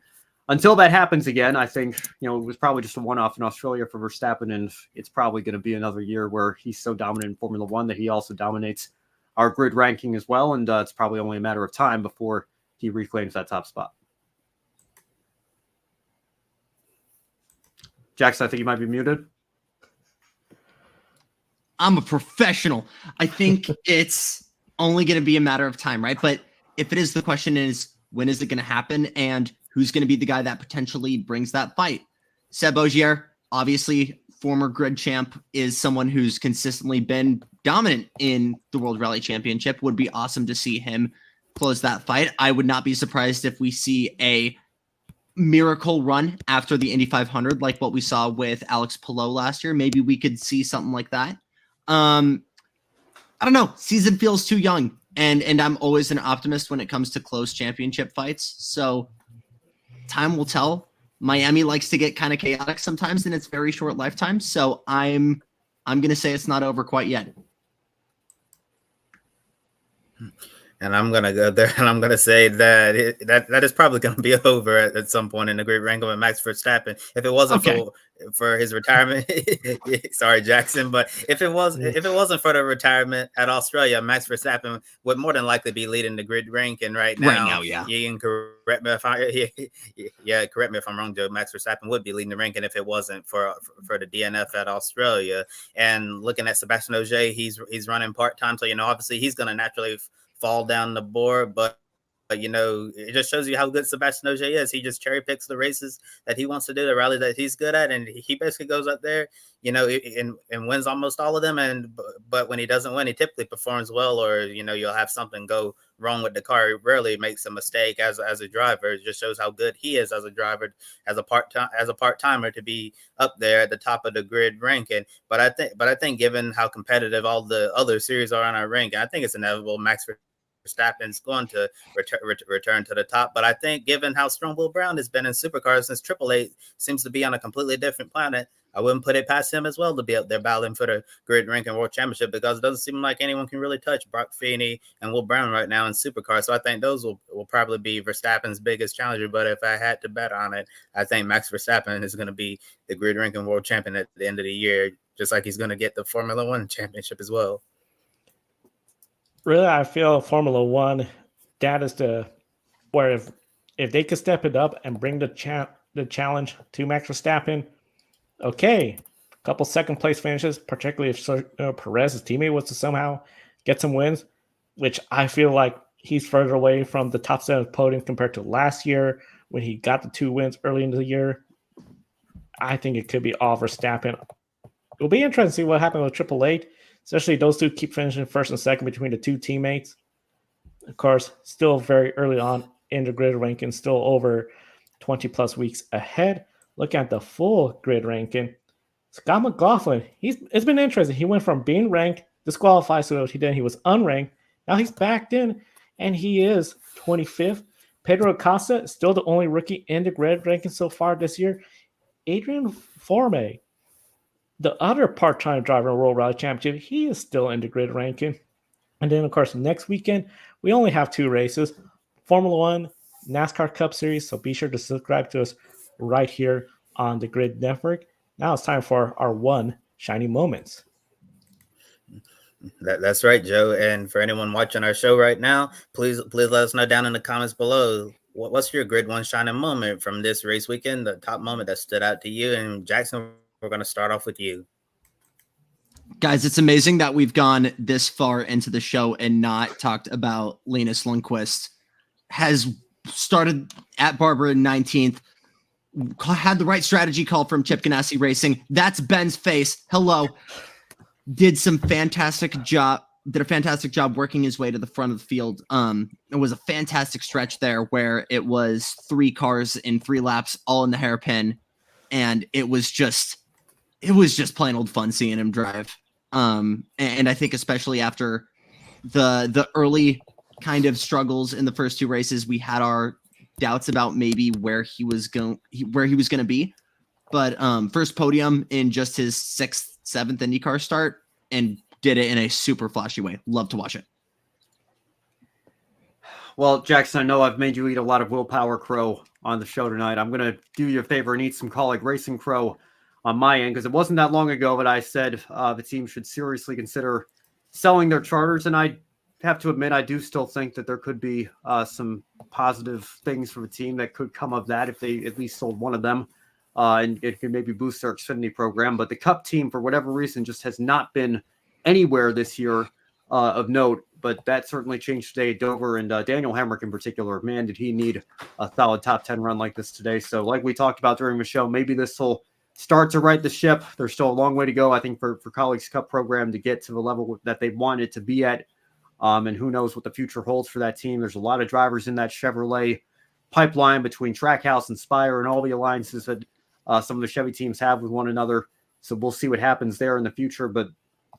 until that happens again, I think, it was probably just a one-off in Australia for Verstappen. And it's probably going to be another year where he's so dominant in Formula One that he also dominates our grid ranking as well. And it's probably only a matter of time before he reclaims that top spot. Jackson, I think you might be muted. I'm a professional. I think it's only going to be a matter of time, right? But if it is, the question is, when is it going to happen, and who's going to be the guy that potentially brings that fight? Seb Ogier, obviously former grid champ, is someone who's consistently been dominant in the World Rally Championship. Would be awesome to see him close that fight. I would not be surprised if we see a miracle run after the Indy 500, like what we saw with Alex Palou last year. Maybe we could see something like that. I don't know. Season feels too young, and I'm always an optimist when it comes to close championship fights. So time will tell. Miami likes to get kind of chaotic sometimes in its very short lifetime. So I'm going to say it's not over quite yet. And I'm going to go there and I'm going to say that that is probably going to be over at some point in the grid ranking with Max Verstappen. If it wasn't for his retirement, sorry, Jackson, but if it wasn't for the retirement at Australia, Max Verstappen would more than likely be leading the grid ranking right now. Yeah. You can correct me if I'm wrong, Joe. Max Verstappen would be leading the ranking if it wasn't for the DNF at Australia. And looking at Sebastian Ogier, he's running part-time. So, obviously he's going to naturally fall down the board, but it just shows you how good Sebastian Ogier is. He just cherry picks the races that he wants to do, the rally that he's good at, and he basically goes up there, and wins almost all of them. But when he doesn't win, he typically performs well, or you'll have something go wrong with the car. He rarely makes a mistake as a driver. It just shows how good he is as a driver, as a part-timer, to be up there at the top of the grid ranking. But I think given how competitive all the other series are on our ranking, I think it's inevitable Max Verstappen's going to return to the top. But I think given how strong Will Brown has been in supercars since Triple Eight seems to be on a completely different planet, I wouldn't put it past him as well to be up there battling for the grid ranking world championship, because it doesn't seem like anyone can really touch Brock Feeney and Will Brown right now in supercars. So I think those will probably be Verstappen's biggest challenger. But if I had to bet on it, I think Max Verstappen is going to be the grid ranking world champion at the end of the year, just like he's going to get the Formula One championship as well. Really, I feel Formula One, that is where if they could step it up and bring the challenge to Max Verstappen, okay, couple second place finishes, particularly if Perez's teammate was to somehow get some wins, which I feel like he's further away from the top 7 podium compared to last year when he got the 2 wins early into the year. I think it could be all Verstappen. It'll be interesting to see what happens with Triple Eight, especially those two keep finishing first and second between the two teammates. Of course, still very early on in the grid ranking, still over 20 plus weeks ahead. Look at the full grid ranking. Scott McLaughlin, it's been interesting. He went from being ranked, disqualified, so he was unranked. Now he's backed in, and he is 25th. Pedro Acosta, still the only rookie in the grid ranking so far this year. Adrian Forme, the other part-time driver in World Rally Championship, he is still in the grid ranking. And then, of course, next weekend, we only have 2 races. Formula One, NASCAR Cup Series, so be sure to subscribe to us right here on the Grid Network. Now it's time for our one shiny moments. That's right, Joe. And for anyone watching our show right now, please let us know down in the comments below. What's your Grid One shining moment from this race weekend? The top moment that stood out to you. And Jackson, we're going to start off with you. Guys, it's amazing that we've gone this far into the show and not talked about Linus Lundqvist. Has started at Barber in 19th, had the right strategy call from Chip Ganassi Racing. That's Ben's face. Hello. Did a fantastic job working his way to the front of the field. It was a fantastic stretch there where it was 3 cars in 3 laps, all in the hairpin. And it was just plain old fun seeing him drive. And I think especially after the early kind of struggles in the first 2 races, we had our doubts about maybe where he was going to be. But first podium in just his 6th, 7th IndyCar start, and did it in a super flashy way. Love to watch it. Well, Jackson, I know I've made you eat a lot of willpower crow on the show tonight. I'm going to do you a favor and eat some Colleague Racing crow on my end, because it wasn't that long ago that I said the team should seriously consider selling their charters. And I have to admit, I do still think that there could be some positive things for the team that could come of that if they at least sold one of them. And it could maybe boost their Xfinity program. But the Cup team, for whatever reason, just has not been anywhere this year of note. But that certainly changed today at Dover. And Daniel Hemrick in particular, man, did he need a solid top 10 run like this today. So like we talked about during the show, maybe this will start to right the ship. There's still a long way to go, I think, for Colleagues Cup program to get to the level that they wanted to be at. And who knows what the future holds for that team. There's a lot of drivers in that Chevrolet pipeline between Trackhouse and Spire and all the alliances that some of the Chevy teams have with one another. So we'll see what happens there in the future. But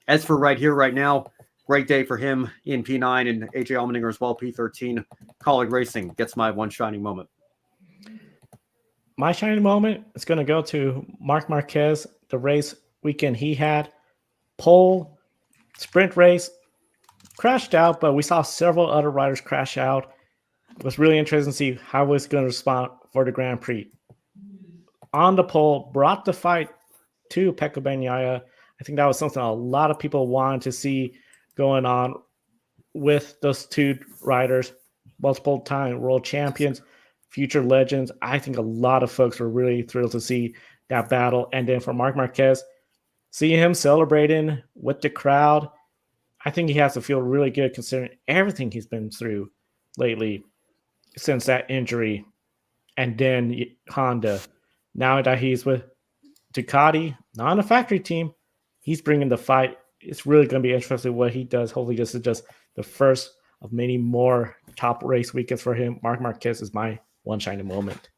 as for right here, right now, great day for him in P9 and AJ Allmendinger as well, P13. Colleague Racing gets my one shining moment. My shining moment is going to go to Marc Marquez, the race weekend he had. Pole, sprint race, crashed out, but we saw several other riders crash out. It was really interesting to see how he was going to respond for the Grand Prix. On the pole, brought the fight to Pecco Bagnaia. I think that was something a lot of people wanted to see going on with those 2 riders, multiple time world champions, future legends. I think a lot of folks were really thrilled to see that battle. And then for Marc Marquez, seeing him celebrating with the crowd, I think he has to feel really good considering everything he's been through lately since that injury. And then Honda. Now that he's with Ducati, not on a factory team, he's bringing the fight. It's really going to be interesting what he does. Hopefully this is just the first of many more top race weekends for him. Marc Marquez is my one shining moment.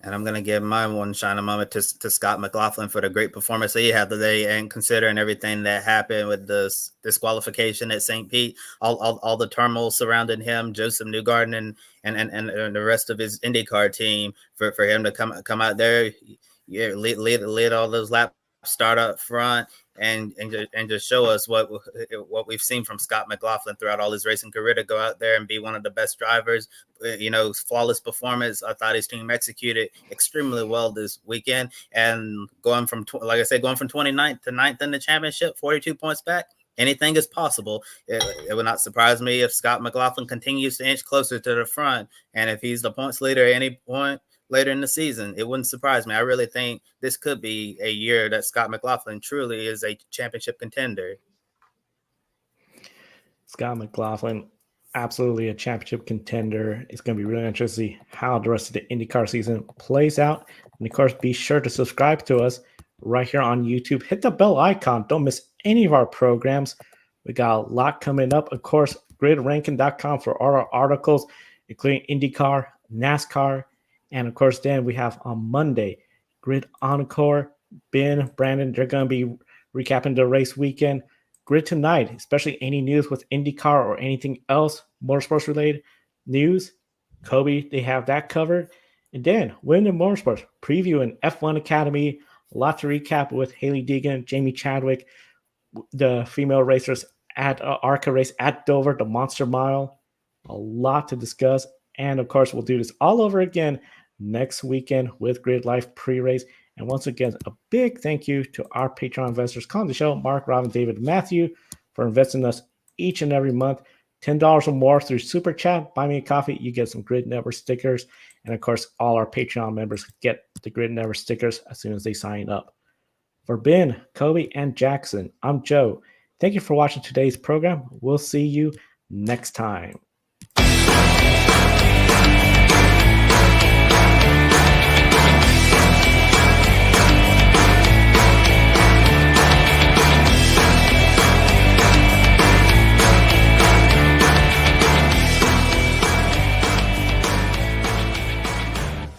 And I'm going to give my one shining moment to Scott McLaughlin for the great performance that he had today, and considering everything that happened with the disqualification at St. Pete, all the turmoil surrounding him, Josef Newgarden and the rest of his IndyCar team, for him to come out there, lead all those laps, start up front, and just show us what we've seen from Scott McLaughlin throughout all his racing career, to go out there and be one of the best drivers. Flawless performance. I thought his team executed extremely well this weekend, and going from 29th to 9th in the championship, 42 points back. Anything is possible. It would not surprise me if Scott McLaughlin continues to inch closer to the front, and if he's the points leader at any point later in the season. It wouldn't surprise me. I really think this could be a year that Scott McLaughlin truly is a championship contender. Scott McLaughlin, absolutely a championship contender. It's going to be really interesting to see how the rest of the IndyCar season plays out. And of course, be sure to subscribe to us right here on YouTube. Hit the bell icon. Don't miss any of our programs. We got a lot coming up. Of course, gridranking.com for all our articles, including IndyCar, NASCAR, and of course, then we have on Monday, Grid Encore. Ben, Brandon, they're going to be recapping the race weekend. Grid Tonight, especially any news with IndyCar or anything else motorsports related news. Kobe, they have that covered. And then Wyndham Motorsports preview and F1 Academy. A lot to recap with Haley Deegan, Jamie Chadwick, the female racers at ARCA race at Dover, the Monster Mile. A lot to discuss. And of course, we'll do this all over again next weekend with Grid Life pre-race. And once again, a big thank you to our Patreon investors calling the show, Marc, Robin, David, Matthew, for investing in us each and every month. $10 or more through Super Chat. Buy me a coffee. You get some Grid Network stickers. And of course, all our Patreon members get the Grid Network stickers as soon as they sign up. For Ben, Kobe, and Jackson, I'm Joe. Thank you for watching today's program. We'll see you next time.